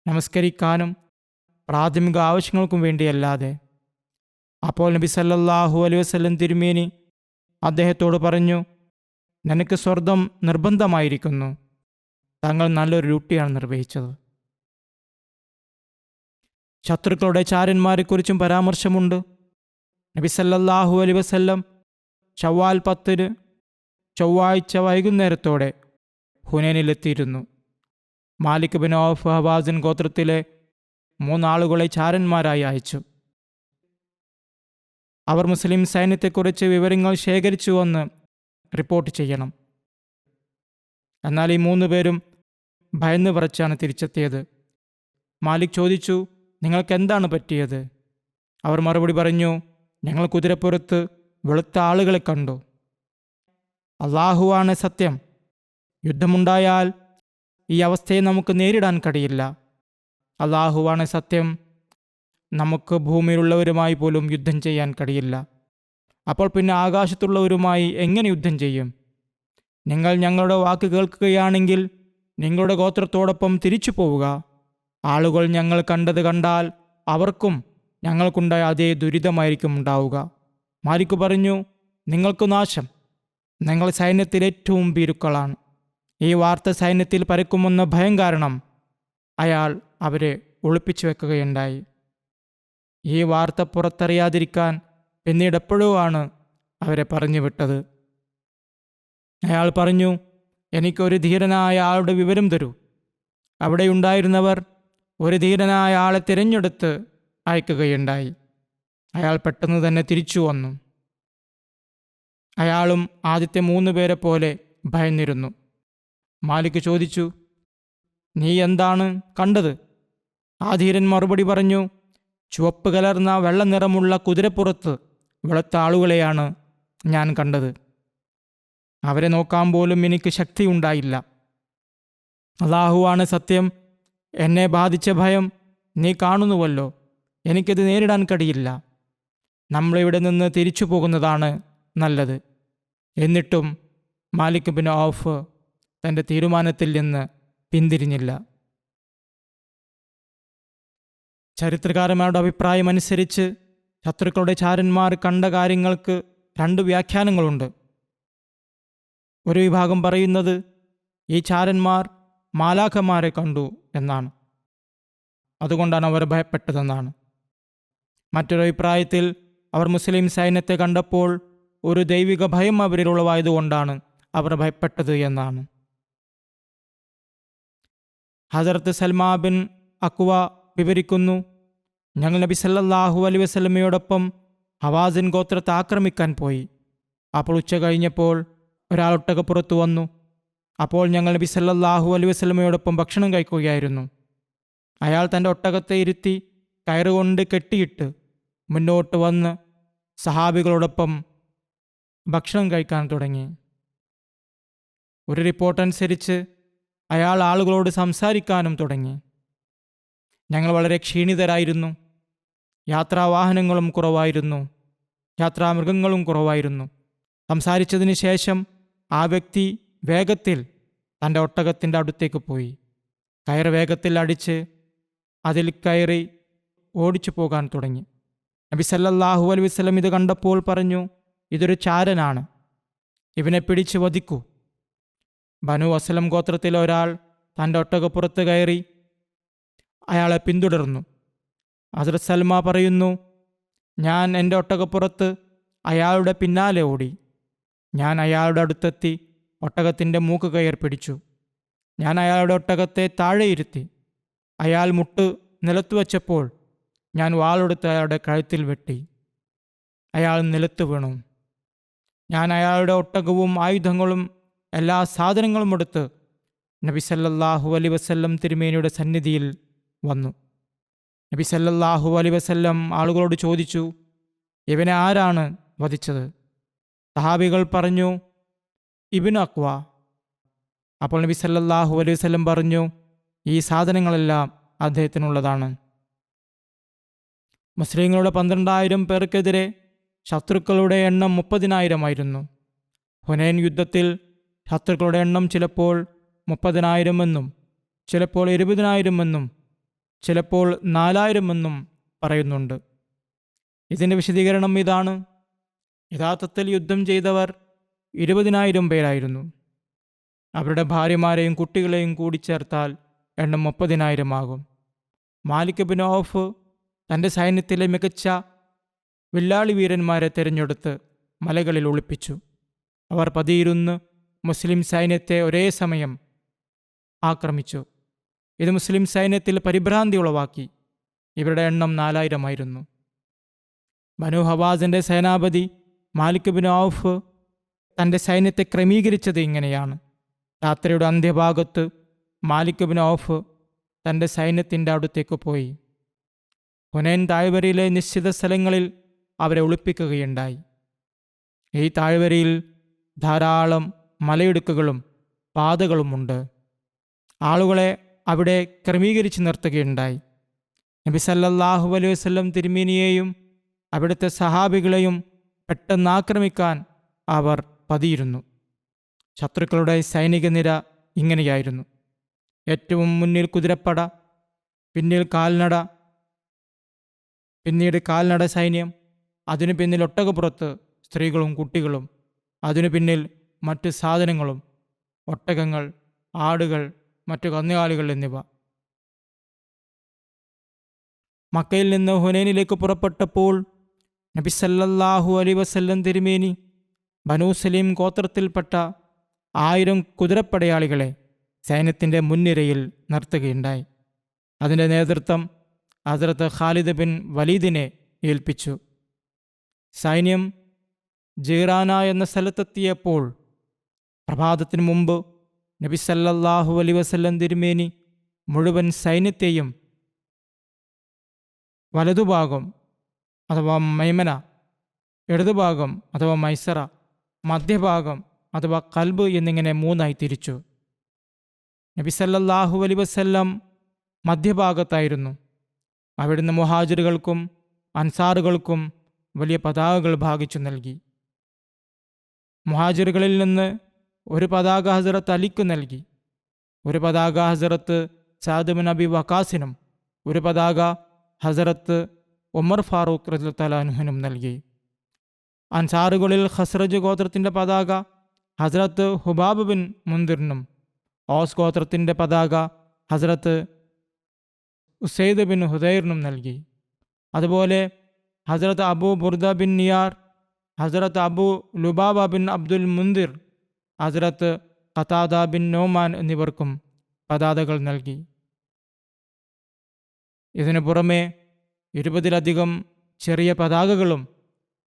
നമസ്കരിക്കാനും പ്രാഥമിക ആവശ്യങ്ങൾക്കും വേണ്ടിയല്ലാതെ. അപ്പോൾ നബി സല്ലല്ലാഹു അലൈഹി വസല്ലം തിരുമേനി അദ്ദേഹത്തോട് പറഞ്ഞു, നിനക്ക് സ്വർഗം നിർബന്ധമായിരിക്കുന്നു. താങ്കൾ നല്ലൊരു ഡ്യൂട്ടിയാണ് നിർവഹിച്ചത്. ശത്രുക്കളുടെ ചാരന്മാരെക്കുറിച്ചും പരാമർശമുണ്ട്. നബി സല്ലല്ലാഹു അലൈഹി വസല്ലം ശവ്വാൽ 10 ചൊവ്വാഴ്ച വൈകുന്നേരത്തോടെ ഹുനൈനിലെത്തിയിരുന്നു. മാലിക് ബിൻ ഔഫ് ഹവാസിൻ ഗോത്രത്തിലെ 3 ആളുകളെ ചാരന്മാരായി അയച്ചു. അവർ മുസ്ലിം സൈന്യത്തെക്കുറിച്ച് വിവരങ്ങൾ ശേഖരിച്ചുവെന്ന് റിപ്പോർട്ട് ചെയ്യണം. എന്നാൽ ഈ 3 പേരും ഭയന്ന് വിറച്ചാണ് തിരിച്ചെത്തിയത്. മാലിക് ചോദിച്ചു, നിങ്ങൾക്ക് എന്താണ് പറ്റിയത്? അവർ മറുപടി പറഞ്ഞു, ഞങ്ങൾ കുതിരപ്പുറത്ത് വെളുത്ത ആളുകളെ കണ്ടു. അള്ളാഹുവാണ് സത്യം, യുദ്ധമുണ്ടായാൽ ഈ അവസ്ഥയെ നമുക്ക് നേരിടാൻ കഴിയില്ല. അള്ളാഹുവാണ് സത്യം, നമുക്ക് ഭൂമിയിലുള്ളവരുമായി പോലും യുദ്ധം ചെയ്യാൻ കഴിയില്ല. അപ്പോൾ പിന്നെ ആകാശത്തുള്ളവരുമായി എങ്ങനെ യുദ്ധം ചെയ്യും? നിങ്ങൾ ഞങ്ങളുടെ വാക്ക് കേൾക്കുകയാണെങ്കിൽ നിങ്ങളുടെ ഗോത്രത്തോടൊപ്പം തിരിച്ചു പോവുക. ആളുകൾ ഞങ്ങൾ കണ്ടത് കണ്ടാൽ അവർക്കും ഞങ്ങൾക്കുണ്ടായ അതേ ദുരിതമായിരിക്കും ഉണ്ടാവുക. മാലിക് പറഞ്ഞു, നിങ്ങൾക്ക് നാശം, നിങ്ങൾ സൈന്യത്തിൽ ഏറ്റവും ഭീരുക്കളാണ്. ഈ വാർത്ത സൈന്യത്തിൽ പരക്കുമെന്ന ഭയം കാരണം അയാൾ അവരെ ഒളിപ്പിച്ചു വെക്കുകയുണ്ടായി. ഈ വാർത്ത പുറത്തറിയാതിരിക്കാൻ പിന്നീട് എപ്പോഴോ ആണ് അവരെ പറഞ്ഞു വിട്ടത്. അയാൾ പറഞ്ഞു, എനിക്കൊരു ധീരനായ ആളുടെ വിവരം തരൂ. അവിടെയുണ്ടായിരുന്നവർ ഒരു ധീരനായ ആളെ തിരഞ്ഞെടുത്ത് അയക്കുകയുണ്ടായി. അയാൾ പെട്ടെന്ന് തന്നെ തിരിച്ചു വന്നു. അയാളും ആദ്യത്തെ 3 പേരെ പോലെ ഭയന്നിരുന്നു. മാലിക് ചോദിച്ചു, നീ എന്താണ് കണ്ടത്? ആ ധീരൻ മറുപടി പറഞ്ഞു, ചുവപ്പ് കലർന്ന വെള്ള നിറമുള്ള കുതിരപ്പുറത്ത് വെളുത്ത ആളുകളെയാണ് ഞാൻ കണ്ടത്. അവരെ നോക്കാൻ പോലും എനിക്ക് ശക്തിയുണ്ടായില്ല. അല്ലാഹുവാണ് സത്യം, എന്നെ ബാധിച്ച ഭയം നീ കാണുന്നുവല്ലോ. എനിക്കത് നേരിടാൻ കഴിയില്ല. നമ്മളിവിടെ നിന്ന് തിരിച്ചു പോകുന്നതാണ് നല്ലത്. എന്നിട്ടും മാലിക് ബിൻ ഔഫ് തൻ്റെ തീരുമാനത്തിൽ നിന്ന് പിന്തിരിഞ്ഞില്ല. ചരിത്രകാരന്മാരുടെ അഭിപ്രായം അനുസരിച്ച് ശത്രുക്കളുടെ ചാരന്മാർ കണ്ട കാര്യങ്ങൾക്ക് 2 വ്യാഖ്യാനങ്ങളുണ്ട്. ഒരു വിഭാഗം പറയുന്നത് ഈ ചാരന്മാർ മാലാഖമാരെ കണ്ടു എന്നാണ്, അതുകൊണ്ടാണ് അവർ ഭയപ്പെട്ടതെന്നാണ്. മറ്റൊരു അഭിപ്രായത്തിൽ അവർ മുസ്ലിം സൈന്യത്തെ കണ്ടപ്പോൾ ഒരു ദൈവിക ഭയം അവരിൽ ഉളവായതുകൊണ്ടാണ് അവർ ഭയപ്പെട്ടത് എന്നാണ്. ഹസരത്ത് സൽമാ ബിൻ അക്വ വിവരിക്കുന്നു, ഞങ്ങൾ നബി സല്ലല്ലാഹു അലൈഹി വസല്ലമയോടൊപ്പം ഹവാസിൻ ഗോത്രത്തെ ആക്രമിക്കാൻ പോയി. അപ്പോൾ ഉച്ച കഴിഞ്ഞപ്പോൾ ഒരാൾ ഒട്ടകപ്പുറത്ത് വന്നു. അപ്പോൾ ഞങ്ങൾ നബി സല്ലല്ലാഹു അലൈഹി വസല്ലമയോടൊപ്പം ഭക്ഷണം കഴിക്കുകയായിരുന്നു. അയാൾ തൻ്റെ ഒട്ടകത്തെ ഇരുത്തി കയറുകൊണ്ട് കെട്ടിയിട്ട് മുന്നോട്ട് വന്ന് സഹാബികളോടൊപ്പം ഭക്ഷണം കഴിക്കാൻ തുടങ്ങി. ഒരു റിപ്പോർട്ട് അനുസരിച്ച് അയാൾ ആളുകളോട് സംസാരിക്കാനും തുടങ്ങി. ഞങ്ങൾ വളരെ ക്ഷീണിതരായിരുന്നു. യാത്രാവാഹനങ്ങളും കുറവായിരുന്നു, യാത്രാമൃഗങ്ങളും കുറവായിരുന്നു. സംസാരിച്ചതിന് ശേഷം ആ വ്യക്തി വേഗത്തിൽ തൻ്റെ ഒട്ടകത്തിൻ്റെ അടുത്തേക്ക് പോയി. കയറ് വേഗത്തിൽ അടിച്ച് അതിൽ കയറി ഓടിച്ചു പോകാൻ തുടങ്ങി. നബി സല്ലല്ലാഹു അലൈഹി വസല്ലം ഇത് കണ്ടപ്പോൾ പറഞ്ഞു, ഇതൊരു ചാരനാണ്, ഇവനെ പിടിച്ച് വധിക്കൂ. ബനു അസ്ലം ഗോത്രത്തിലെ ഒരാൾ തൻ്റെ ഒട്ടകപ്പുറത്ത് കയറി അയാളെ പിന്തുടർന്നു. ഹസ്രത്ത് സൽമ പറയുന്നു, ഞാൻ എൻ്റെ ഒട്ടകപ്പുറത്ത് അയാളുടെ പിന്നാലെ ഓടി. ഞാൻ അയാളുടെ അടുത്തെത്തി ഒട്ടകത്തിൻ്റെ മൂക്ക് കയർ പിടിച്ചു. ഞാൻ അയാളുടെ ഒട്ടകത്തെ താഴെയിരുത്തി. അയാൾ മുട്ട് നിലത്ത് വച്ചപ്പോൾ ഞാൻ വാളെടുത്ത് അയാളുടെ കഴുത്തിൽ വെട്ടി. അയാൾ നിലത്ത് വീണു. ഞാൻ അയാളുടെ ഒട്ടകവും ആയുധങ്ങളും എല്ലാ സാധനങ്ങളും എടുത്ത് നബി സല്ലല്ലാഹു അലൈഹി വസല്ലം തിരുമേനിയുടെ സന്നിധിയിൽ വന്നു. നബി സല്ലല്ലാഹു അലൈഹി വസല്ലം ആളുകളോട് ചോദിച്ചു, ഇവനെ ആരാണ് വധിച്ചത്? സഹാബികൾ പറഞ്ഞു, ഇബ്നു അഖ്വ. അപ്പോൾ നബി സല്ലല്ലാഹു അലൈഹി വസല്ലം പറഞ്ഞു, ഈ സാധനങ്ങളെല്ലാം അദ്ദേഹത്തിനുള്ളതാണ്. മുസ്ലിങ്ങളുടെ 12,000 പേർക്കെതിരെ ശത്രുക്കളുടെ എണ്ണം 30,000 ഹുനൈൻ യുദ്ധത്തിൽ ശത്രുക്കളുടെ എണ്ണം ചിലപ്പോൾ 30,000 എന്നും ചിലപ്പോൾ 20,000 എന്നും ചിലപ്പോൾ 4,000 എന്നും പറയുന്നുണ്ട്. ഇതിൻ്റെ വിശദീകരണം ഇതാണ്: യഥാർത്ഥത്തിൽ യുദ്ധം ചെയ്തവർ 20,000 പേരായിരുന്നു. അവരുടെ ഭാര്യമാരെയും കുട്ടികളെയും കൂടി ചേർത്താൽ എണ്ണം 30,000 ആകും. മാലിക് ബിൻ ഔഫ് തൻ്റെ സൈന്യത്തിലെ മികച്ച വില്ലാളി വീരന്മാരെ തിരഞ്ഞെടുത്ത് മലകളിൽ ഒളിപ്പിച്ചു. അവർ പതിയിരുന്ന് മുസ്ലിം സൈന്യത്തെ ഒരേ സമയം ആക്രമിച്ചു. ഇത് മുസ്ലിം സൈന്യത്തിൽ പരിഭ്രാന്തി ഉളവാക്കി. ഇവരുടെ എണ്ണം 4,000 ബനു ഹവാസിൻ്റെ സേനാപതി മാലിക് ബിൻ ഔഫ് തൻ്റെ സൈന്യത്തെ ക്രമീകരിച്ചത് ഇങ്ങനെയാണ്. രാത്രിയുടെ അന്ത്യഭാഗത്ത് മാലിക് ബിൻ ഔഫ് തൻ്റെ സൈന്യത്തിൻ്റെ അടുത്തേക്ക് പോയി. ഹുനൈൻ താഴ്വരയിലെ നിശ്ചിത സ്ഥലങ്ങളിൽ അവരെ ഒളിപ്പിക്കുകയുണ്ടായി. ഈ താഴ്വരയിൽ ധാരാളം മലയിടുക്കുകളും പാതകളുമുണ്ട്. ആളുകളെ അവിടെ ക്രമീകരിച്ച് നിർത്തുകയുണ്ടായി. നബി സല്ലല്ലാഹു അലൈഹി വസല്ലം തിരുമേനിയെയും അവിടുത്തെ സഹാബികളെയും പെട്ടെന്ന് ആക്രമിക്കാൻ അവർ പതിയിരുന്നു. ശത്രുക്കളുടെ സൈനിക നിര ഇങ്ങനെയായിരുന്നു: ഏറ്റവും മുന്നിൽ കുതിരപ്പട, പിന്നീട് കാൽനട സൈന്യം, അതിനു പിന്നിൽ ഒട്ടകപ്പുറത്ത് സ്ത്രീകളും കുട്ടികളും, അതിനു പിന്നിൽ മറ്റ് സാധനങ്ങളും, ഒട്ടകങ്ങൾ, ആടുകൾ, മറ്റു കന്നുകാലികൾ എന്നിവ. മക്കയിൽ നിന്ന് ഹുനൈനിലേക്ക് പുറപ്പെട്ടപ്പോൾ നബി സല്ലല്ലാഹു അലൈഹി വസല്ലം തിരുമേനി ബനൂ സലീം ഗോത്രത്തിൽപ്പെട്ട 1000 കുതിരപ്പടയാളികളെ സൈന്യത്തിൻ്റെ മുൻനിരയിൽ നിർത്തുകയുണ്ടായി. അതിൻ്റെ നേതൃത്വം ഹസ്രത്ത് ഖാലിദ് ബിൻ വലീദിനെ ഏൽപ്പിച്ചു. സൈന്യം ജീറാന എന്ന സ്ഥലത്തെത്തിയപ്പോൾ പ്രഭാതത്തിനു മുമ്പ് നബി സല്ലല്ലാഹു അലൈഹി വസല്ലം തിരുമേനി മുഴുവൻ സൈന്യത്തെയും വലതുഭാഗം അഥവാ മൈമന, ഇടതുഭാഗം അഥവാ മൈസറ, മധ്യഭാഗം അഥവാ കൽബ് എന്നിങ്ങനെ 3 തിരിച്ചു. നബി സല്ലല്ലാഹു അലൈഹി വസല്ലം മധ്യഭാഗത്തായിരുന്നു. അവിടുന്ന് മുഹാജിറുകൾക്കും അൻസാറുകൾക്കും വലിയ പതാകകൾ ഭാഗിച്ചു നൽകി. മുഹാജിറുകളിൽ നിന്ന് ഒരു പതാക ഹസ്രത്ത് അലിക്ക് നൽകി, ഒരു പതാക ഹസ്രത്ത് സഅദ് ബിൻ അബി വഖാസിനും, ഒരു പതാക ഹസ്രത്ത് ഉമർ ഫാറൂഖ് റളിയല്ലാഹു അൻഹുവിനും നൽകി. അൻസാറുകളിൽ ഖസ്റജ് ഗോത്രത്തിൻ്റെ പതാക ഹസ്രത്ത് ഹുബാബ് ബിൻ മുന്തിറിനും, ഓസ് ഗോത്രത്തിൻ്റെ പതാക ഹസ്രത്ത് ഉസൈദ് ബിൻ ഹുദൈറിനും നൽകി. അതുപോലെ ഹസ്രത്ത് അബൂ ബുർദ ബിൻ നിയാർ, ഹസ്രത്ത് Abu Lubaba bin Abdul Munthir, ഹസ്രത്ത് ഖതാദ ബിൻ നോമാൻ എന്നിവർക്കും പതാകകൾ നൽകി. ഇതിനു പുറമെ 20-ലധികം ചെറിയ പതാകകളും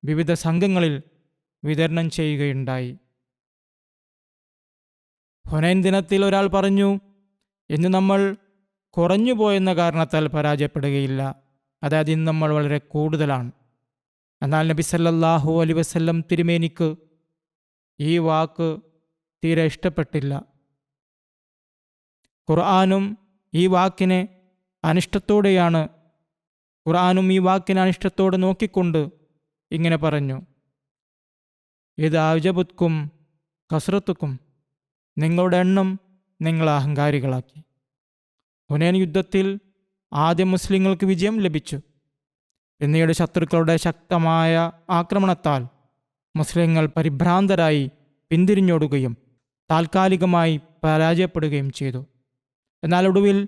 വിവിധ സംഘങ്ങളിൽ വിതരണം ചെയ്യുകയുണ്ടായി. ഹുനൈൻ ദിനത്തിൽ ഒരാൾ പറഞ്ഞു, ഇന്ന് നമ്മൾ കുറഞ്ഞുപോയെന്ന കാരണത്താൽ പരാജയപ്പെടുകയില്ല, അതായത് ഇന്ന് നമ്മൾ വളരെ കൂടുതലാണ്. എന്നാൽ നബി സല്ലല്ലാഹു അലൈഹി വസല്ലം തിരുമേനിക്ക് ഈ വാക്ക് തീരെ ഇഷ്ടപ്പെട്ടില്ല. ഖുർആനും ഈ വാക്കിനെ അനിഷ്ടത്തോടെ നോക്കിക്കൊണ്ട് ഇങ്ങനെ പറഞ്ഞു: ഇത് അജബുത്കും കസ്റത്തുക്കും, നിങ്ങളുടെ എണ്ണം നിങ്ങളെ അഹങ്കാരികളാക്കി. ഹുനൈൻ യുദ്ധത്തിൽ ആദ്യം മുസ്ലിങ്ങൾക്ക് വിജയം ലഭിച്ചു. പിന്നീട് ശത്രുക്കളുടെ ശക്തമായ ആക്രമണത്താൽ മുസ്ലിങ്ങൾ പരിഭ്രാന്തരായി പിന്തിരിഞ്ഞോടുകയും താൽക്കാലികമായി പരാജയപ്പെടുകയും ചെയ്തു. എന്നാൽ ഒടുവിൽ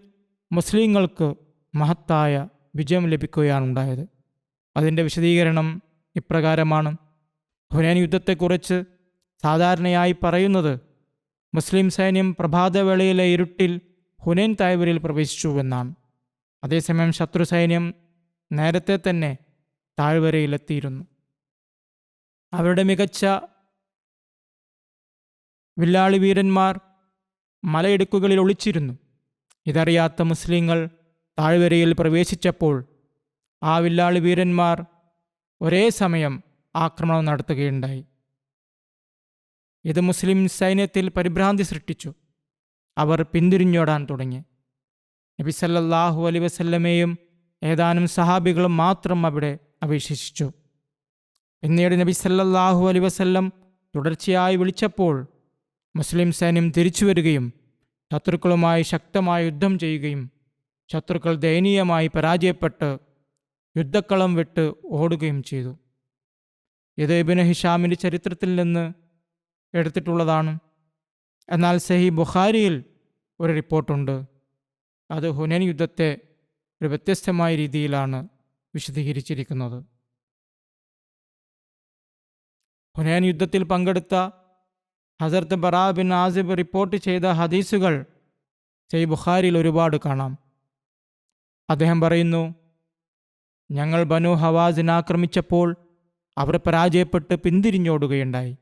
മുസ്ലിങ്ങൾക്ക് മഹത്തായ വിജയം ലഭിക്കുകയാണുണ്ടായത്. അതിൻ്റെ വിശദീകരണം ഇപ്രകാരമാണ്. ഹുനൈൻ യുദ്ധത്തെക്കുറിച്ച് സാധാരണയായി പറയുന്നത് മുസ്ലിം സൈന്യം പ്രഭാതവേളയിലെ ഇരുട്ടിൽ ഹുനൈൻ താഴ്വരയിൽ പ്രവേശിച്ചുവെന്നാണ്. അതേസമയം ശത്രു സൈന്യം നേരത്തെ തന്നെ താഴ്വരയിലെത്തിയിരുന്നു. അവരുടെ മികച്ച വില്ലാളി വീരന്മാർ മലയിടുക്കുകളിൽ ഒളിച്ചിരുന്നു. ഇതറിയാത്ത മുസ്ലിങ്ങൾ താഴ്വരയിൽ പ്രവേശിച്ചപ്പോൾ ആ വില്ലാളി വീരന്മാർ ഒരേ സമയം ആക്രമണം നടത്തുകയുണ്ടായി. ഇത് മുസ്ലിം സൈന്യത്തിൽ പരിഭ്രാന്തി സൃഷ്ടിച്ചു. അവർ പിന്തിരിഞ്ഞോടാൻ തുടങ്ങി. നബി സല്ലല്ലാഹു അലൈഹി വസല്ലമയും ഏതാനും സഹാബികളും മാത്രം അവിടെ അവശേഷിച്ചു. പിന്നീട് നബി സല്ലല്ലാഹു അലൈഹി വസല്ലം തുടർച്ചയായി വിളിച്ചപ്പോൾ മുസ്ലിം സൈന്യം തിരിച്ചു വരികയും ശത്രുക്കളുമായി ശക്തമായ യുദ്ധം ചെയ്യുകയും ശത്രുക്കൾ ദയനീയമായി പരാജയപ്പെട്ട് യുദ്ധക്കളം വിട്ട് ഓടുകയും ചെയ്തു. ഇത് ഇബ്നു ഹിഷാമിൻ്റെ ചരിത്രത്തിൽ നിന്ന് എടുത്തിട്ടുള്ളതാണ്. എന്നാൽ സഹീഹ് ബുഖാരിയിൽ ഒരു റിപ്പോർട്ടുണ്ട്. അത് ഹുനൈൻ യുദ്ധത്തെ ഒരു വ്യത്യസ്തമായ രീതിയിലാണ് വിശദീകരിച്ചിരിക്കുന്നത്. ഹുനൈൻ യുദ്ധത്തിൽ പങ്കെടുത്ത ഹസരത്ത് ബറാ ബിൻ ആസിബ് റിപ്പോർട്ട് ചെയ്ത ഹദീസുകൾ സഹീഹ് ബുഖാരിയിൽ ഒരുപാട് കാണാം. അദ്ദേഹം പറയുന്നു, ഞങ്ങൾ ബനു ഹവാസിനെ ആക്രമിച്ചപ്പോൾ അവർ പരാജയപ്പെട്ട് പിന്തിരിഞ്ഞോടുകയുണ്ടായി.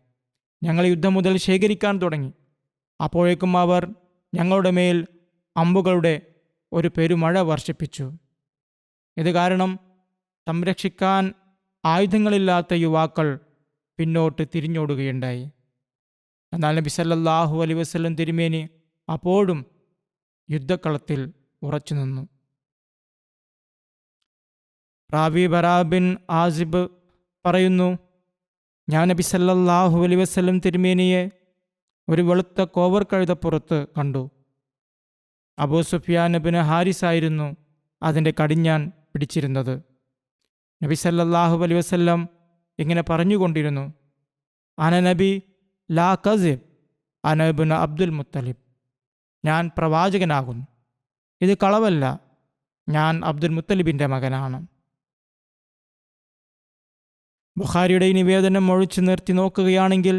ഞങ്ങൾ യുദ്ധം മുതൽ ശേഖരിക്കാൻ തുടങ്ങി. അപ്പോഴേക്കും അവർ ഞങ്ങളുടെ മേൽ അമ്പുകളുടെ ഒരു പെരുമഴ വർഷിപ്പിച്ചു. ഇത് കാരണം സംരക്ഷിക്കാൻ ആയുധങ്ങളില്ലാത്ത യുവാക്കൾ പിന്നോട്ട് തിരിഞ്ഞോടുകയുണ്ടായി. എന്നാൽ നബി സല്ലല്ലാഹു അലൈഹി വസല്ലം തിരുമേനി അപ്പോഴും യുദ്ധക്കളത്തിൽ ഉറച്ചു നിന്നു. റാവി ബറാ ബിൻ ആസിബ് പറയുന്നു, ഞാൻ നബി സല്ലല്ലാഹു അലൈഹി വസല്ലം തിരുമേനിയെ ഒരു വെളുത്ത കോവർ കഴുതപ്പുറത്ത് കണ്ടു. അബൂ സുഫിയാൻ ബിൻ ഹാരിസ് ആയിരുന്നു അതിൻ്റെ കടിഞ്ഞാൻ പിടിച്ചിരുന്നത്. നബി സല്ലല്ലാഹു അലൈഹി വസല്ലം ഇങ്ങനെ പറഞ്ഞുകൊണ്ടിരുന്നു, അന നബി ലാ കസിബ് അന ഇബ്നു അബ്ദുൽ മുത്തലിബ്. ഞാൻ പ്രവാചകനാകുന്നു, ഇത് കളവല്ല, ഞാൻ അബ്ദുൽ മുത്തലിബിൻ്റെ മകനാണ്. ബുഖാരിയുടെ ഈ നിവേദനം ഒഴിച്ചു നിർത്തി നോക്കുകയാണെങ്കിൽ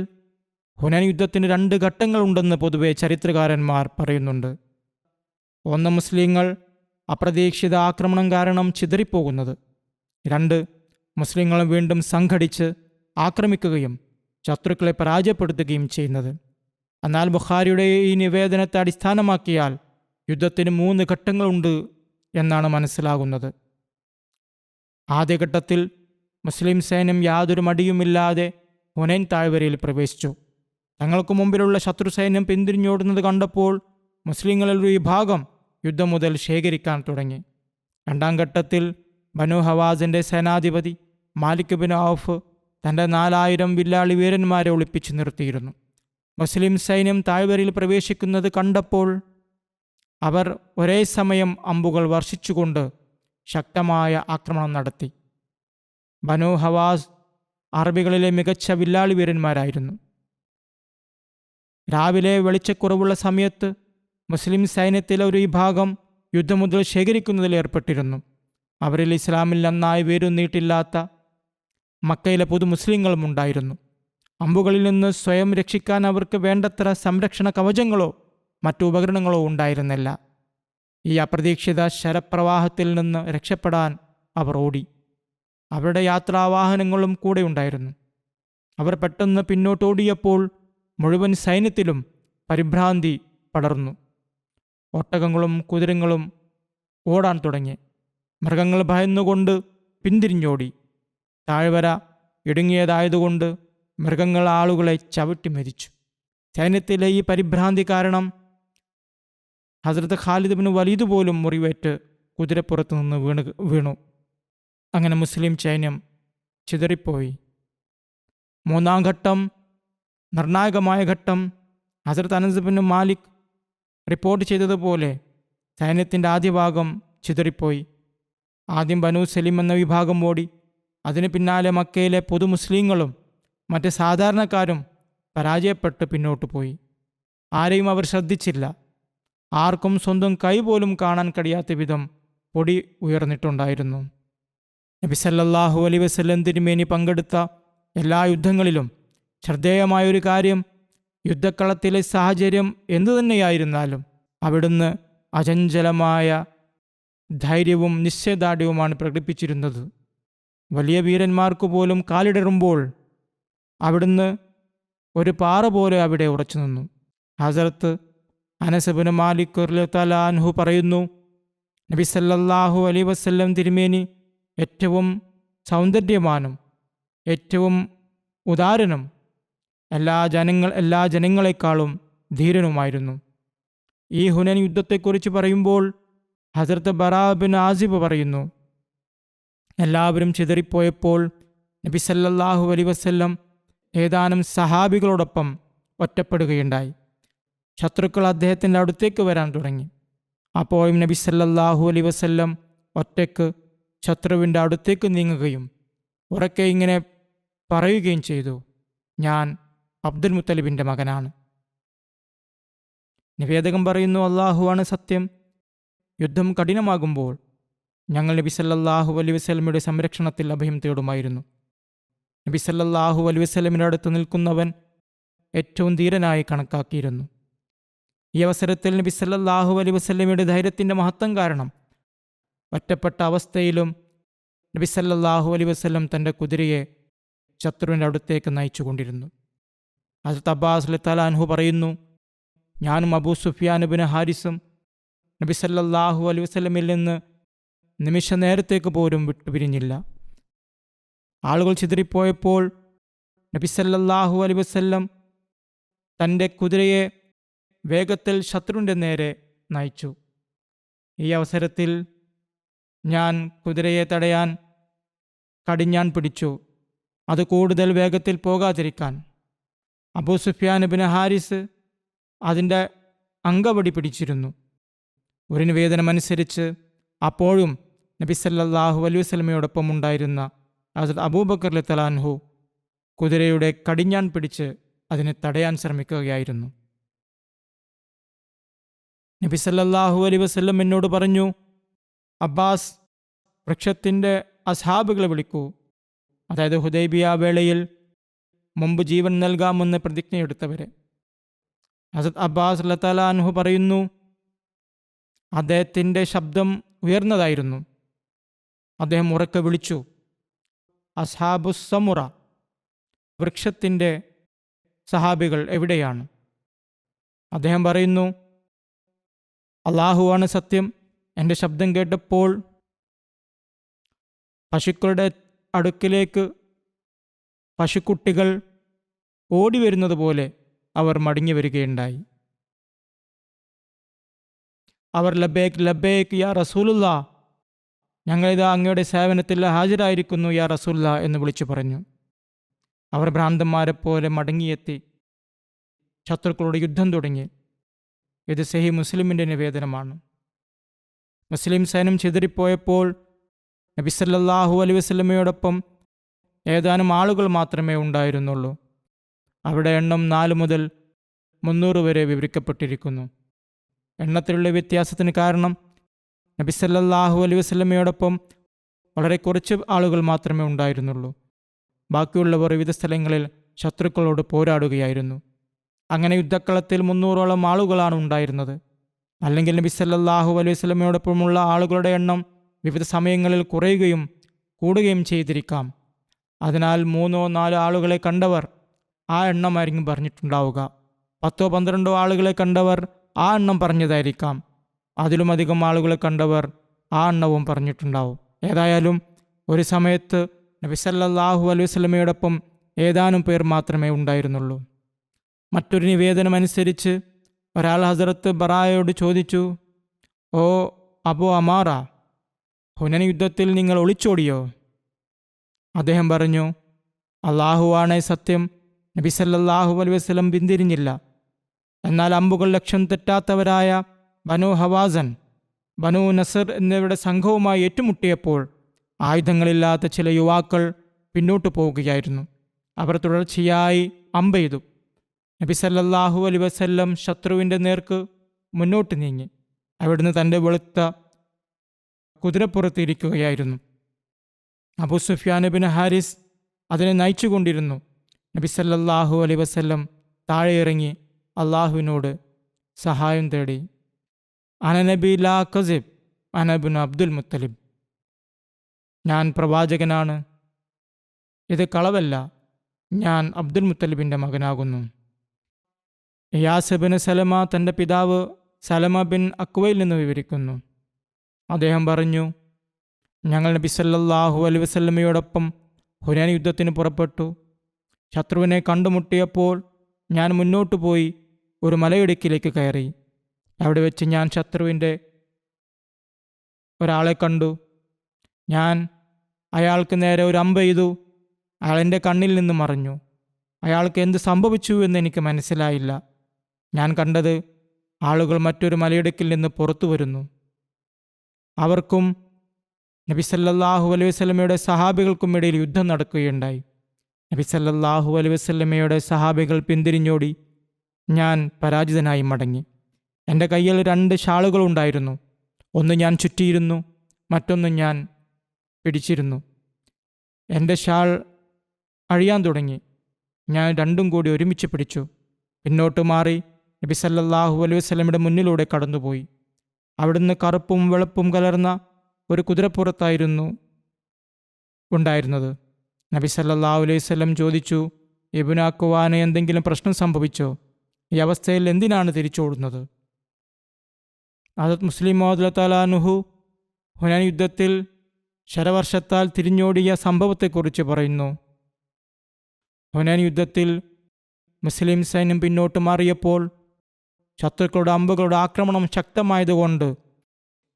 ഹുനൈൻ യുദ്ധത്തിന് 2 ഘട്ടങ്ങളുണ്ടെന്ന് പൊതുവെ ചരിത്രകാരന്മാർ പറയുന്നുണ്ട്. ഒന്ന്, മുസ്ലിങ്ങൾ അപ്രതീക്ഷിത ആക്രമണം കാരണം ചിതറിപ്പോകുന്നത്. 2, മുസ്ലിങ്ങൾ വീണ്ടും സംഘടിച്ച് ആക്രമിക്കുകയും ശത്രുക്കളെ പരാജയപ്പെടുത്തുകയും ചെയ്യുന്നത്. എന്നാൽ ബുഖാരിയുടെ ഈ നിവേദനത്തെ അടിസ്ഥാനമാക്കിയാൽ യുദ്ധത്തിന് 3 ഘട്ടങ്ങളുണ്ട് എന്നാണ് മനസ്സിലാകുന്നത്. ആദ്യഘട്ടത്തിൽ മുസ്ലിം സൈന്യം യാതൊരു മടിയുമില്ലാതെ ഹുനൈൻ താഴ്വരയിൽ പ്രവേശിച്ചു. തങ്ങൾക്ക് മുമ്പിലുള്ള ശത്രു സൈന്യം പിന്തിരിഞ്ഞോടുന്നത് കണ്ടപ്പോൾ മുസ്ലിങ്ങളിൽ ഒരു വിഭാഗം യുദ്ധം മുതൽ ശേഖരിക്കാൻ തുടങ്ങി. 2ാം ഘട്ടത്തിൽ ബനു ഹവാസിൻ്റെ സേനാധിപതി മാലിക് ബിൻ ഔഫ് തൻ്റെ 4000 വില്ലാളി വീരന്മാരെ ഒളിപ്പിച്ചു നിർത്തിയിരുന്നു. മുസ്ലിം സൈന്യം താഴ്വരയിൽ പ്രവേശിക്കുന്നത് കണ്ടപ്പോൾ അവർ ഒരേ സമയം അമ്പുകൾ വർഷിച്ചുകൊണ്ട് ശക്തമായ ആക്രമണം നടത്തി. ബനു ഹവാസ് അറബികളിലെ മികച്ച വില്ലാളി വീരന്മാരായിരുന്നു. രാവിലെ വെളിച്ചക്കുറവുള്ള സമയത്ത് മുസ്ലിം സൈന്യത്തിലെ ഒരു വിഭാഗം യുദ്ധം മുതൽ ശേഖരിക്കുന്നതിൽ ഏർപ്പെട്ടിരുന്നു. അവരിൽ ഇസ്ലാമിൽ നന്നായി വേരൂന്നിയിട്ടില്ലാത്ത മക്കയിലെ പുതു മുസ്ലിങ്ങളും ഉണ്ടായിരുന്നു. അമ്പുകളിൽ നിന്ന് സ്വയം രക്ഷിക്കാൻ അവർക്ക് വേണ്ടത്ര സംരക്ഷണ കവചങ്ങളോ മറ്റു ഉപകരണങ്ങളോ ഉണ്ടായിരുന്നില്ല. ഈ അപ്രതീക്ഷിത ശരപ്രവാഹത്തിൽ നിന്ന് രക്ഷപ്പെടാൻ അവർ ഓടി. അവരുടെ യാത്രാവാഹനങ്ങളും കൂടെ ഉണ്ടായിരുന്നു. അവർ പെട്ടെന്ന് പിന്നോട്ടോടിയപ്പോൾ മുഴുവൻ സൈന്യത്തിലും പരിഭ്രാന്തി പടർന്നു. ഒട്ടകങ്ങളും കുതിരകളും ഓടാൻ തുടങ്ങി. മൃഗങ്ങൾ ഭയന്നുകൊണ്ട് പിന്തിരിഞ്ഞോടി. താഴ്വര ഇടുങ്ങിയതായതുകൊണ്ട് മൃഗങ്ങൾ ആളുകളെ ചവിട്ടി മരിച്ചു. സൈന്യത്തിലെ ഈ പരിഭ്രാന്തി കാരണം ഹസ്രത്ത് ഖാലിദ് ബിൻ വലീദ് പോലും മുറിവേറ്റ് കുതിരപ്പുറത്ത് നിന്ന് വീണു. അങ്ങനെ മുസ്ലിം സൈന്യം ചിതറിപ്പോയി. 3ാം ഘട്ടം, നിർണായകമായ ഘട്ടം, ഹസ്രത്ത് അനസ് ബിൻ മാലിക് റിപ്പോർട്ട് ചെയ്തതുപോലെ സൈന്യത്തിൻ്റെ ആദ്യ ഭാഗം ചിതറിപ്പോയി. ആദ്യം ബനു സലീം എന്ന വിഭാഗം ഓടി. അതിന് പിന്നാലെ മക്കയിലെ പൊതു മുസ്ലിങ്ങളും മറ്റ് സാധാരണക്കാരും പരാജയപ്പെട്ട് പിന്നോട്ടു പോയി. ആരെയും അവർ ശ്രദ്ധിച്ചില്ല. ആർക്കും സ്വന്തം കൈ പോലും കാണാൻ കഴിയാത്ത വിധം പൊടി ഉയർന്നിട്ടുണ്ടായിരുന്നു. നബി സല്ലല്ലാഹു അലൈഹി വസല്ലം തിരുമേനി പങ്കെടുത്ത എല്ലാ യുദ്ധങ്ങളിലും ശ്രദ്ധേയമായൊരു കാര്യം, യുദ്ധക്കളത്തിലെ സാഹചര്യം എന്തുതന്നെയായിരുന്നാലും അവിടുന്ന് അചഞ്ചലമായ ധൈര്യവും നിശ്ചയദാർഢ്യവുമാണ് പ്രകടിപ്പിച്ചിരുന്നത്. വലിയ വീരന്മാർക്കു പോലും കാലിടറുമ്പോൾ അവിടുന്ന് ഒരു പാറ പോലെ അവിടെ ഉറച്ചു നിന്നു. ഹസരത്ത് അനസ് ഇബ്നു മാലിക് റളിയല്ലാഹു അൻഹു പറയുന്നു, നബി സല്ലല്ലാഹു അലൈഹി വസല്ലം തിരുമേനി ഏറ്റവും സൗന്ദര്യവാനും ഏറ്റവും ഉദാരനും എല്ലാ ജനങ്ങളെക്കാളും ധീരനുമായിരുന്നു. ഈ ഹുനൈൻ യുദ്ധത്തെക്കുറിച്ച് പറയുമ്പോൾ ഹസരത്ത് ബറാ ബിൻ ആസിബ് പറയുന്നു, എല്ലാവരും ചിതറിപ്പോയപ്പോൾ നബി സല്ലല്ലാഹു അലൈഹി വസല്ലം ഏതാനും സഹാബികളോടൊപ്പം ഒറ്റപ്പെടുകയുണ്ടായി. ശത്രുക്കൾ അദ്ദേഹത്തിൻ്റെ അടുത്തേക്ക് വരാൻ തുടങ്ങി. അപ്പോഴും നബി സല്ലല്ലാഹു അലൈഹി വസല്ലം ഒറ്റയ്ക്ക് ശത്രുവിൻ്റെ അടുത്തേക്ക് നീങ്ങുകയും ഉറക്കെ ഇങ്ങനെ പറയുകയും ചെയ്തു, ഞാൻ അബ്ദുൽ മുത്തലിബിൻ്റെ മകനാണ്. നിവേദകം പറയുന്നു, അള്ളാഹുവാണ് സത്യം. യുദ്ധം കഠിനമാകുമ്പോൾ ഞങ്ങൾ നബി സല്ലല്ലാഹു അലൈഹി വസല്ലമയുടെ സംരക്ഷണത്തിൽ അഭയം തേടുമായിരുന്നു. നബി സല്ലല്ലാഹു അലൈഹി വസല്ലമയുടെ അടുത്ത് നിൽക്കുന്നവൻ ഏറ്റവും ധീരനായി കണക്കാക്കിയിരുന്നു. ഈ അവസരത്തിൽ നബി സല്ലല്ലാഹു അലൈഹി വസല്ലമയുടെ ധൈര്യത്തിൻ്റെ മഹത്വം കാരണം ഒറ്റപ്പെട്ട അവസ്ഥയിലും നബി സല്ലല്ലാഹു അലൈഹി വസല്ലം തൻ്റെ കുതിരയെ ശത്രുവിൻ്റെ അടുത്തേക്ക് നയിച്ചുകൊണ്ടിരുന്നു. ഹസ്രത്ത് അബ്ബാസ് റളിയല്ലാഹു അൻഹു പറയുന്നു, ഞാനും അബൂ സുഫിയാൻ ഇബ്നു ഹാരിസും നബി സല്ലല്ലാഹു അലൈഹി വസല്ലമയിൽ നിന്ന് നിമിഷ നേരത്തേക്ക് പോലും വിട്ടുപിരിഞ്ഞില്ല. ആളുകൾ ചിതറിപ്പോയപ്പോൾ നബി സല്ലല്ലാഹു അലൈഹി വസല്ലം തൻ്റെ കുതിരയെ വേഗത്തിൽ ശത്രുവിൻ്റെ നേരെ നയിച്ചു. ഈ അവസരത്തിൽ ഞാൻ കുതിരയെ തടയാൻ കടിഞ്ഞാൺ പിടിച്ചു, അത് കൂടുതൽ വേഗത്തിൽ പോകാതിരിക്കാൻ. അബൂ സുഫിയാൻ ഇബ്നു ഹാരിസ് അതിൻ്റെ അങ്കവടി പിടിച്ചിരുന്നു. ഒരു നിവേദനമനുസരിച്ച് അപ്പോഴും നബി സല്ലല്ലാഹു അലൈഹി വസല്ലമയോടൊപ്പം ഉണ്ടായിരുന്ന ഹസ്രത്ത് അബൂബക്കർ റളിയല്ലാഹു അൻഹു കുതിരയുടെ കടിഞ്ഞാൺ പിടിച്ച് അതിനെ തടയാൻ ശ്രമിക്കുകയായിരുന്നു. നബി സല്ലല്ലാഹു അലൈഹി വസല്ലം എന്നോട് പറഞ്ഞു, അബ്ബാസ്, വൃക്ഷത്തിൻ്റെ അസ്ഹാബുകളെ വിളിക്കൂ, അതായത് ഹുദൈബിയ വേളയിൽ മുമ്പ് ജീവൻ നൽകാമെന്ന് പ്രതിജ്ഞയെടുത്തവരെ. ഹസ്രത്ത് അബ്ബാസ് റളിയല്ലാഹു അൻഹു പറയുന്നു, അദ്ദേഹത്തിൻ്റെ ശബ്ദം ഉയർന്നതായിരുന്നു. അദ്ദേഹം ഉറക്കെ വിളിച്ചു, അസ്ഹാബുസ്സമുറ, വൃക്ഷത്തിൻ്റെ സഹാബികൾ എവിടെയാണ്? അദ്ദേഹം പറയുന്നു, അള്ളാഹുവാണ് സത്യം. എൻ്റെ ശബ്ദം കേട്ടപ്പോൾ പശുക്കളുടെ അടുക്കിലേക്ക് പശുക്കുട്ടികൾ ഓടി വരുന്നത് പോലെ അവർ മടങ്ങി വരികയുണ്ടായി. അവർ ലബേക്ക് ലബേക്ക് യാ റസൂലുള്ളാ, ഞങ്ങളിതാ അങ്ങയുടെ സേവനത്തിൽ ഹാജരായിരിക്കുന്നു യാ റസൂലുള്ളാ എന്ന് വിളിച്ചു പറഞ്ഞു. അവർ ഭ്രാന്തന്മാരെപ്പോലെ മടങ്ങിയെത്തി ശത്രുക്കളോട് യുദ്ധം തുടങ്ങി. ഇത് സഹീഹ് മുസ്ലിമിൻ്റെ നിവേദനമാണ്. മുസ്ലിം സൈന്യം ചിതറിപ്പോയപ്പോൾ നബി സല്ലല്ലാഹു അലൈഹി വസല്ലമയോടൊപ്പം ഏതാനും ആളുകൾ മാത്രമേ ഉണ്ടായിരുന്നുള്ളൂ. അവിടെ എണ്ണം 4 മുതൽ 300 വരെ വിവരിക്കപ്പെട്ടിരിക്കുന്നു. എണ്ണത്തിലുള്ള വ്യത്യാസത്തിന് കാരണം നബി സല്ലല്ലാഹു അലൈഹി വസല്ലമയോടൊപ്പം വളരെ കുറച്ച് ആളുകൾ മാത്രമേ ഉണ്ടായിരുന്നുള്ളൂ. ബാക്കിയുള്ളവർ വിവിധ സ്ഥലങ്ങളിൽ ശത്രുക്കളോട് പോരാടുകയായിരുന്നു. അങ്ങനെ യുദ്ധക്കളത്തിൽ 300ഓളം ആളുകളാണ് ഉണ്ടായിരുന്നത്. അല്ലെങ്കിൽ നബി സല്ലല്ലാഹു അലൈഹി വസല്ലമയോടൊപ്പമുള്ള ആളുകളുടെ എണ്ണം വിവിധ സമയങ്ങളിൽ കുറയുകയും കൂടുകയും ചെയ്തിരിക്കാം. അതിനാൽ 3-4 ആളുകളെ കണ്ടവർ ആ എണ്ണമായിരിക്കും പറഞ്ഞിട്ടുണ്ടാവുക. 10-12 ആളുകളെ കണ്ടവർ ആ എണ്ണം പറഞ്ഞതായിരിക്കാം. അതിലുമധികം ആളുകളെ കണ്ടവർ ആ എണ്ണവും പറഞ്ഞിട്ടുണ്ടാവും. ഏതായാലും ഒരു സമയത്ത് നബി സല്ലല്ലാഹു അലൈഹി വസല്ലമയോടൊപ്പം ഏതാനും പേർ മാത്രമേ ഉണ്ടായിരുന്നുള്ളൂ. മറ്റൊരു നിവേദനമനുസരിച്ച് ഒരാൾ ഹസ്രത്ത് ബറായയോട് ചോദിച്ചു, ഓ അബു അമാറ, ഹുനൈൻ യുദ്ധത്തിൽ നിങ്ങൾ ഒളിച്ചോടിയോ? അദ്ദേഹം പറഞ്ഞു, അള്ളാഹുവാണ് സത്യം, നബി സല്ലല്ലാഹു അലൈഹി വസല്ലം പിന്തിരിഞ്ഞില്ല. എന്നാൽ അമ്പുകൾ ലക്ഷ്യം തെറ്റാത്തവരായ ബനു ഹവാസൻ, ബനു നസർ എന്നിവരുടെ സംഘവുമായി ഏറ്റുമുട്ടിയപ്പോൾ ആയുധങ്ങളില്ലാത്ത ചില യുവാക്കൾ പിന്നോട്ടു പോവുകയായിരുന്നു. അവർ തുടർച്ചയായി അമ്പെയ്തു. നബി സല്ലല്ലാഹു അലൈഹി വസല്ലം ശത്രുവിൻ്റെ നേർക്ക് മുന്നോട്ട് നീങ്ങി. അവിടുന്ന് തൻ്റെ വെളുത്ത കുതിരപ്പുറത്ത് ഇരിക്കുകയായിരുന്നു. അബൂ സുഫ്യാൻ ബിൻ ഹാരിസ് അതിനെ നയിച്ചുകൊണ്ടിരുന്നു. നബി സല്ലല്ലാഹു അലൈഹി വസല്ലം താഴെ ഇറങ്ങി അള്ളാഹുവിനോട് സഹായം തേടി. അന നബി ലാ കസിബ് അന ഇബ്നു അബ്ദുൽ മുത്തലിബ്. ഞാൻ പ്രവാചകനാണ്, ഇത് കളവല്ല, ഞാൻ അബ്ദുൽ മുത്തലിബിൻ്റെ മകനാകുന്നു. ഇയാസ് ബിൻ സലമ തൻ്റെ പിതാവ് സലമ ബിൻ അക്വയിൽ നിന്ന് വിവരിക്കുന്നു. അദ്ദേഹം പറഞ്ഞു, ഞങ്ങൾ നബി സല്ലല്ലാഹു അലൈഹി വസല്ലമയോടൊപ്പം ഹുനൈൻ യുദ്ധത്തിന് പുറപ്പെട്ടു. ശത്രുവിനെ കണ്ടുമുട്ടിയപ്പോൾ ഞാൻ മുന്നോട്ടു പോയി ഒരു മലയിടുക്കിലേക്ക് കയറി. അവിടെ വെച്ച് ഞാൻ ശത്രുവിൻ്റെ ഒരാളെ കണ്ടു. ഞാൻ അയാൾക്ക് നേരെ ഒരു അമ്പെയ്തു. അയാൾ എൻ്റെ കണ്ണിൽ നിന്ന് മറഞ്ഞു. അയാൾക്ക് എന്ത് സംഭവിച്ചു എന്ന് എനിക്ക് മനസ്സിലായില്ല. ഞാൻ കണ്ടത് ആളുകൾ മറ്റൊരു മലയിടുക്കിൽ നിന്ന് പുറത്തു വരുന്നു. അവർക്കും നബി സല്ലല്ലാഹു അലൈഹി വസല്ലമയുടെ സഹാബികൾക്കും ഇടയിൽ യുദ്ധം നടക്കുകയുണ്ടായി. നബി സല്ലല്ലാഹു അലൈഹി വസല്ലമയുടെ സഹാബികൾ പിന്തിരിഞ്ഞോടി. ഞാൻ പരാജിതനായി മടങ്ങി. എൻ്റെ കയ്യിൽ 2 ഷാളുകളുണ്ടായിരുന്നു. ഒന്ന് ഞാൻ ചുറ്റിയിരുന്നു, മറ്റൊന്ന് ഞാൻ പിടിച്ചിരുന്നു. എൻ്റെ ഷാൾ അഴിയാൻ തുടങ്ങി. ഞാൻ രണ്ടും കൂടി ഒരുമിച്ച് പിടിച്ചു. പിന്നോട്ട് മാറി നബി സല്ലല്ലാഹു അലൈഹി വസല്ലമയുടെ മുന്നിലൂടെ കടന്നുപോയി. അവിടുന്ന് കറുപ്പും വെളുപ്പും കലർന്ന ഒരു കുതിരപ്പുറത്തായിരുന്നു ഉണ്ടായിരുന്നത്. നബി സല്ലല്ലാഹു അലൈഹി വസല്ലം ചോദിച്ചു, ഇബ്നു അക്വാന് എന്തെങ്കിലും പ്രശ്നം സംഭവിച്ചോ? ഈ അവസ്ഥയിൽ എന്തിനാണ് തിരിച്ചോടുന്നത്? ഹദരത്ത് മുസ്ലിം മൗദ് തആലാനുഹു ഹുനൈൻ യുദ്ധത്തിൽ ശരവർഷത്താൽ തിരിഞ്ഞോടിയ സംഭവത്തെക്കുറിച്ച് പറയുന്നു. ഹുനൈൻ യുദ്ധത്തിൽ മുസ്ലിം സൈന്യം പിന്നോട്ട് മാറിയപ്പോൾ ശത്രുക്കളുടെ അമ്പുകളുടെ ആക്രമണം ശക്തമായതുകൊണ്ട്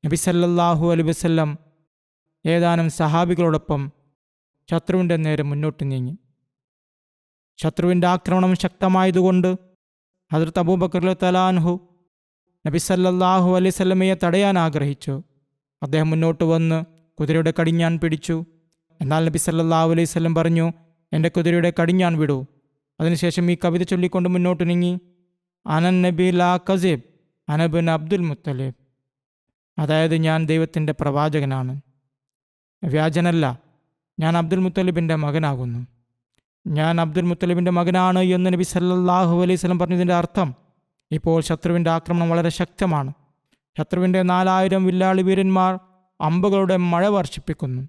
നബി സല്ലല്ലാഹു അലൈഹി വസല്ലം ഏതാനും സഹാബികളോടൊപ്പം ശത്രുവിൻ്റെ നേരെ മുന്നോട്ട് നീങ്ങി. ശത്രുവിൻ്റെ ആക്രമണം ശക്തമായതുകൊണ്ട് ഹദ്റത്ത് അബൂബക്കർ റളിയല്ലാഹു നബി സല്ലല്ലാഹു അലൈഹി വസല്ലമയെ തടയാൻ ആഗ്രഹിച്ചു. അദ്ദേഹം മുന്നോട്ട് വന്ന് കുതിരയുടെ കടിഞ്ഞാൻ പിടിച്ചു. എന്നാൽ നബി സല്ലല്ലാഹു അലൈഹി വസല്ലം പറഞ്ഞു, എൻ്റെ കുതിരയുടെ കടിഞ്ഞാൻ വിടൂ. അതിനുശേഷം ഈ കവിത ചൊല്ലിക്കൊണ്ട് മുന്നോട്ട് നീങ്ങി. അനൻ നബി ലാ കസിബ് അന ഇബ്നു അബ്ദുൽ മുത്തലിബ്. അതായത്, ഞാൻ ദൈവത്തിൻ്റെ പ്രവാചകനാണ്, വ്യാജനല്ല, ഞാൻ അബ്ദുൽ മുത്തലിബിൻ്റെ മകനാകുന്നു. ഞാൻ അബ്ദുൽ മുത്തലിബിൻ്റെ മകനാണ് എന്ന് നബി സല്ലല്ലാഹു അലൈഹി വസല്ലം പറഞ്ഞതിൻ്റെ അർത്ഥം, ഇപ്പോൾ ശത്രുവിൻ്റെ ആക്രമണം വളരെ ശക്തമാണ്. ശത്രുവിൻ്റെ 4000 വില്ലാളി വീരന്മാർ അമ്പുകളുടെ മഴ വർഷിപ്പിക്കുന്നു.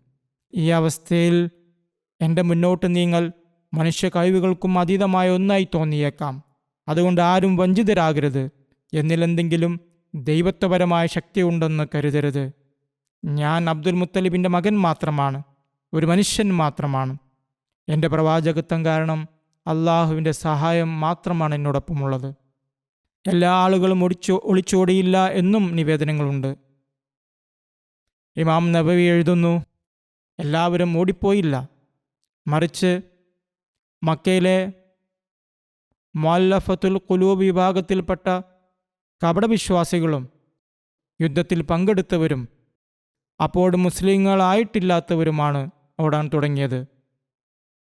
ഈ അവസ്ഥയിൽ എൻ്റെ മുന്നോട്ട് നീങ്ങൽ മനുഷ്യ കഴിവുകൾക്കും അതീതമായ ഒന്നായി തോന്നിയേക്കാം. അതുകൊണ്ട് ആരും വഞ്ചിതരാകരുത്. എന്നിലെന്തെങ്കിലും ദൈവത്വപരമായ ശക്തിയുണ്ടെന്ന് കരുതരുത്. ഞാൻ അബ്ദുൽ മുത്തലിബിൻ്റെ മകൻ മാത്രമാണ്, ഒരു മനുഷ്യൻ മാത്രമാണ്. എൻ്റെ പ്രവാചകത്വം കാരണം അള്ളാഹുവിൻ്റെ സഹായം മാത്രമാണ് എന്നോടൊപ്പമുള്ളത്. എല്ലാ ആളുകളും ഒളിച്ചോടിയില്ല എന്നും നിവേദനങ്ങളുണ്ട്. ഇമാം നബവി എഴുതുന്നു, എല്ലാവരും ഓടിപ്പോയില്ല, മറിച്ച് മക്കയിലെ മുഅല്ലഫത്തുൽ ഖുലൂബ് വിഭാഗത്തിൽപ്പെട്ട കപടവിശ്വാസികളും യുദ്ധത്തിൽ പങ്കെടുത്തവരും അപ്പോൾ മുസ്ലിങ്ങളായിട്ടില്ലാത്തവരുമാണ് ഓടാൻ തുടങ്ങിയത്.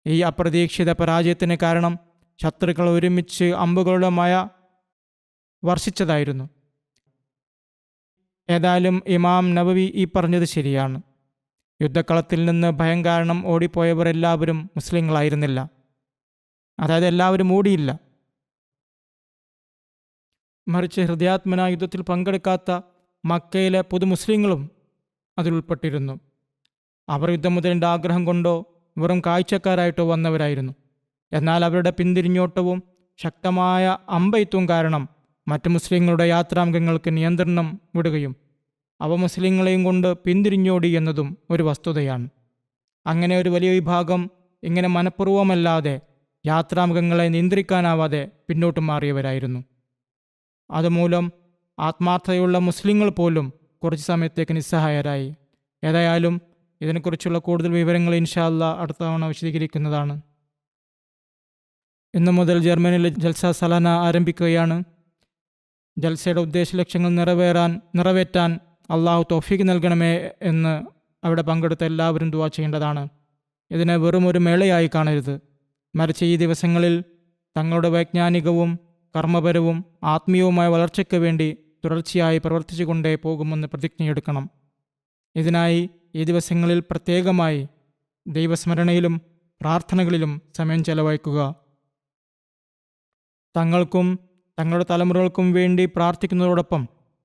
ഈ അപ്രതീക്ഷിത പരാജയത്തിന് കാരണം ശത്രുക്കൾ ഒരുമിച്ച് അമ്പുകളുടെ മഴ വർഷിച്ചതായിരുന്നു. ഏതായാലും ഇമാം നബവി ഈ പറഞ്ഞത് ശരിയാണ്. യുദ്ധക്കളത്തിൽ നിന്ന് ഭയം കാരണം ഓടിപ്പോയവർ എല്ലാവരും മുസ്ലിങ്ങളായിരുന്നില്ല. അതായത്, എല്ലാവരും ഓടിയില്ല, മറിച്ച് ഹൃദയാത്മന യുദ്ധത്തിൽ പങ്കെടുക്കാത്ത മക്കയിലെ പുതുമുസ്ലിങ്ങളും അതിലുൾപ്പെട്ടിരുന്നു. അവർ യുദ്ധം മുതലിൻ്റെ ആഗ്രഹം കൊണ്ടോ വെറും കാഴ്ചക്കാരായിട്ടോ വന്നവരായിരുന്നു. എന്നാൽ അവരുടെ പിന്തിരിഞ്ഞോട്ടവും ശക്തമായ അമ്പെയ്ത്തും കാരണം മറ്റ് മുസ്ലിങ്ങളുടെ യാത്രാംഗങ്ങൾക്ക് നിയന്ത്രണം വിടുകയും അവ മുസ്ലിങ്ങളെയും കൊണ്ട് പിന്തിരിഞ്ഞോടി എന്നതും ഒരു വസ്തുതയാണ്. അങ്ങനെ ഒരു വലിയ വിഭാഗം ഇങ്ങനെ മനഃപൂർവ്വമല്ലാതെ യാത്രാംഗങ്ങളെ നിയന്ത്രിക്കാനാവാതെ പിന്നോട്ട് മാറിയവരായിരുന്നു. അതുമൂലം ആത്മാർത്ഥതയുള്ള മുസ്ലിങ്ങൾ പോലും കുറച്ച് സമയത്തേക്ക് നിസ്സഹായരായി. ഏതായാലും ഇതിനെക്കുറിച്ചുള്ള കൂടുതൽ വിവരങ്ങൾ ഇൻഷാ അല്ലാഹ് അടുത്ത തവണ വിശദീകരിക്കുന്നതാണ്. ഇന്നു മുതൽ ജർമ്മനിയിലെ ജൽസ സലാന ആരംഭിക്കുകയാണ്. ജൽസയുടെ ഉദ്ദേശ ലക്ഷ്യങ്ങൾ നിറവേറ്റാൻ അള്ളാഹു തൗഫീഖ് നൽകണമേ എന്ന് അവിടെ പങ്കെടുത്ത എല്ലാവരും ദുആ ചെയ്യേണ്ടതാണ്. ഇതിനെ വെറും ഒരു മേളയായി കാണരുത്, മറിച്ച് ഈ ദിവസങ്ങളിൽ തങ്ങളുടെ വൈജ്ഞാനികവും കർമ്മപരവും ആത്മീയവുമായ വളർച്ചയ്ക്ക് വേണ്ടി തുടർച്ചയായി പ്രവർത്തിച്ചുകൊണ്ടേ പോകുമെന്ന് പ്രതിജ്ഞയെടുക്കണം. ഇതിനായി ഈ ദിവസങ്ങളിൽ പ്രത്യേകമായി ദൈവസ്മരണയിലും പ്രാർത്ഥനകളിലും സമയം ചെലവഴിക്കുക. തങ്ങൾക്കും തങ്ങളുടെ തലമുറകൾക്കും വേണ്ടി പ്രാർത്ഥിക്കുന്നതോടൊപ്പം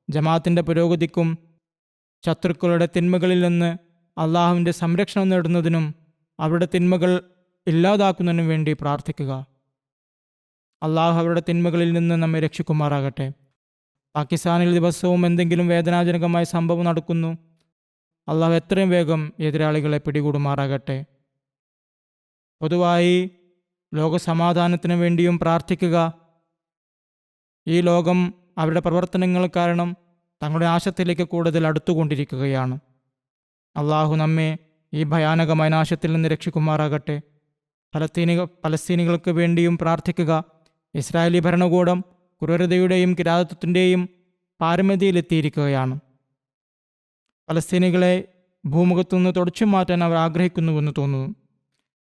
ജമാഅത്തിൻ്റെ പുരോഗതിക്കും ശത്രുക്കളുടെ തിന്മകളിൽ നിന്ന് അള്ളാഹുവിൻ്റെ സംരക്ഷണം നേടുന്നതിനും അവരുടെ തിന്മകൾ ഇല്ലാതാക്കുന്നതിനും വേണ്ടി പ്രാർത്ഥിക്കുക. അള്ളാഹു അവരുടെ തിന്മകളിൽ നിന്ന് നമ്മെ രക്ഷിക്കുമാറാകട്ടെ. പാകിസ്ഥാനിൽ ദിവസവും എന്തെങ്കിലും വേദനാജനകമായ സംഭവം നടക്കുന്നു. അള്ളാഹു എത്രയും വേഗം എതിരാളികളെ പിടികൂടുമാറാകട്ടെ. പൊതുവായി ലോകസമാധാനത്തിന് വേണ്ടിയും പ്രാർത്ഥിക്കുക. ഈ ലോകം അവരുടെ പ്രവർത്തനങ്ങൾ കാരണം തങ്ങളുടെ നാശത്തിലേക്ക് കൂടുതൽ അടുത്തുകൊണ്ടിരിക്കുകയാണ്. അള്ളാഹു നമ്മെ ഈ ഭയാനകമായ നാശത്തിൽ നിന്ന് രക്ഷിക്കുമാറാകട്ടെ. പലസ്തീനികൾക്ക് വേണ്ടിയും പ്രാർത്ഥിക്കുക. ഇസ്രായേലി ഭരണകൂടം ക്രൂരതയുടെയും കിരാതത്വത്തിൻ്റെയും പാരമ്യതയിലെത്തിയിരിക്കുകയാണ്. പലസ്തീനികളെ ഭൂമുഖത്തു നിന്ന് തുടച്ചു മാറ്റാൻ അവർ ആഗ്രഹിക്കുന്നുവെന്ന് തോന്നുന്നു.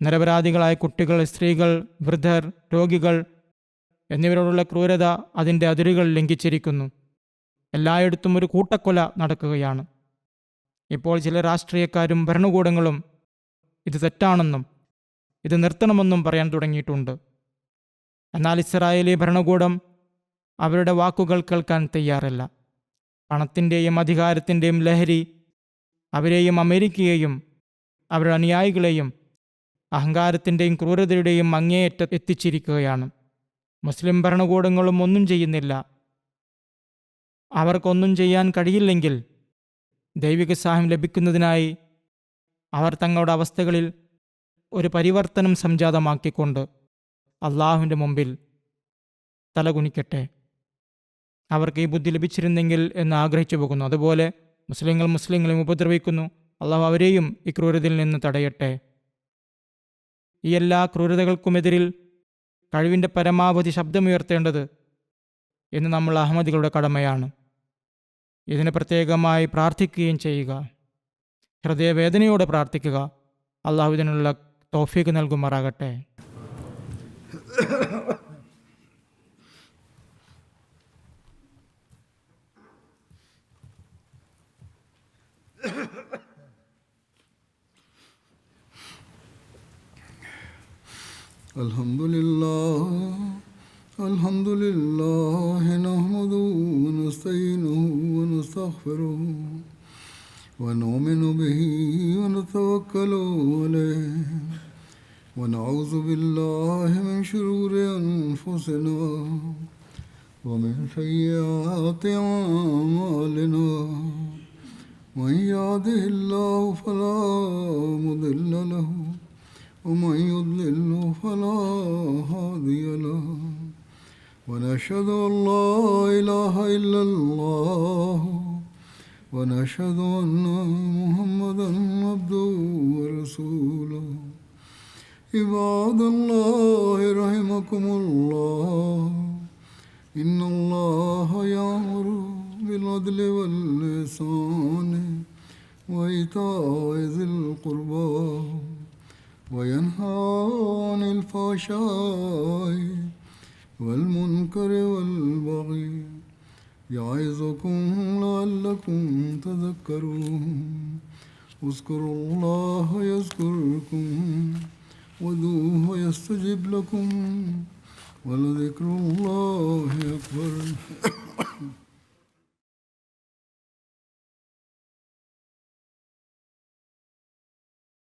നിരപരാധികളായ കുട്ടികൾ, സ്ത്രീകൾ, വൃദ്ധർ, രോഗികൾ എന്നിവരോടുള്ള ക്രൂരത അതിൻ്റെ അതിരുകൾ ലംഘിച്ചിരിക്കുന്നു. എല്ലായിടത്തും ഒരു കൂട്ടക്കൊല നടക്കുകയാണ്. ഇപ്പോൾ ചില രാഷ്ട്രീയക്കാരും ഭരണകൂടങ്ങളും ഇത് തെറ്റാണെന്നും ഇത് നിർത്തണമെന്നും പറയാൻ തുടങ്ങിയിട്ടുണ്ട്. എന്നാൽ ഇസ്രായേലി ഭരണകൂടം അവരുടെ വാക്കുകൾ കേൾക്കാൻ തയ്യാറല്ല. പണത്തിൻ്റെയും അധികാരത്തിൻ്റെയും ലഹരി അവരെയും അമേരിക്കയെയും അവരുടെ അനുയായികളെയും അഹങ്കാരത്തിൻ്റെയും ക്രൂരതയുടെയും അങ്ങേയറ്റം എത്തിച്ചിരിക്കുകയാണ്. മുസ്ലിം ഭരണകൂടങ്ങളും ഒന്നും ചെയ്യുന്നില്ല. അവർക്കൊന്നും ചെയ്യാൻ കഴിയില്ലെങ്കിൽ ദൈവിക സഹായം ലഭിക്കുന്നതിനായി അവർ തങ്ങളുടെ അവസ്ഥകളിൽ ഒരു പരിവർത്തനം സംജാതമാക്കിക്കൊണ്ട് അള്ളാഹുവിൻ്റെ മുമ്പിൽ തലകുനിക്കട്ടെ. അവർക്ക് ഈ ബുദ്ധി ലഭിച്ചിരുന്നെങ്കിൽ എന്ന് ആഗ്രഹിച്ചു പോകുന്നു. അതുപോലെ മുസ്ലിങ്ങളെയും ഉപദ്രവിക്കുന്നു. അള്ളാഹു അവരെയും ഈ ക്രൂരതയിൽ നിന്ന് തടയട്ടെ. ഈ എല്ലാ ക്രൂരതകൾക്കുമെതിരിൽ കഴിവിൻ്റെ പരമാവധി ശബ്ദമുയർത്തേണ്ടത് എന്ന് നമ്മൾ അഹമ്മദികളുടെ കടമയാണ്. ഇതിന് പ്രത്യേകമായി പ്രാർത്ഥിക്കുകയും ചെയ്യുക. ഹൃദയവേദനയോടെ പ്രാർത്ഥിക്കുക. അള്ളാഹു ഇതിനുള്ള തൗഫീഖ് നൽകുമാറാകട്ടെ. Alhamdulillah nahmaduhu wa nasta'inuhu wa nastaghfiruhu wa nu'minu bihi wa natawakkalu alayhi wa na'udhu billahi min shururi anfusina wa min sayyiati a'malina. Man yahdihillahu fala mudilla lahu ومن يضلل فلا هادي له ونشهد أن لا إله إلا الله ونشهد أن محمدا عبده ورسوله. عباد الله رحمكم الله إن الله يأمر بالعدل والإحسان وإيتاء ذي القربى وينهى عن الفحشاء والمنكر والبغي يعظكم لعلكم تذكرون. اذكروا الله يذكركم وادعوه يستجب لكم ولذكر الله أكبر.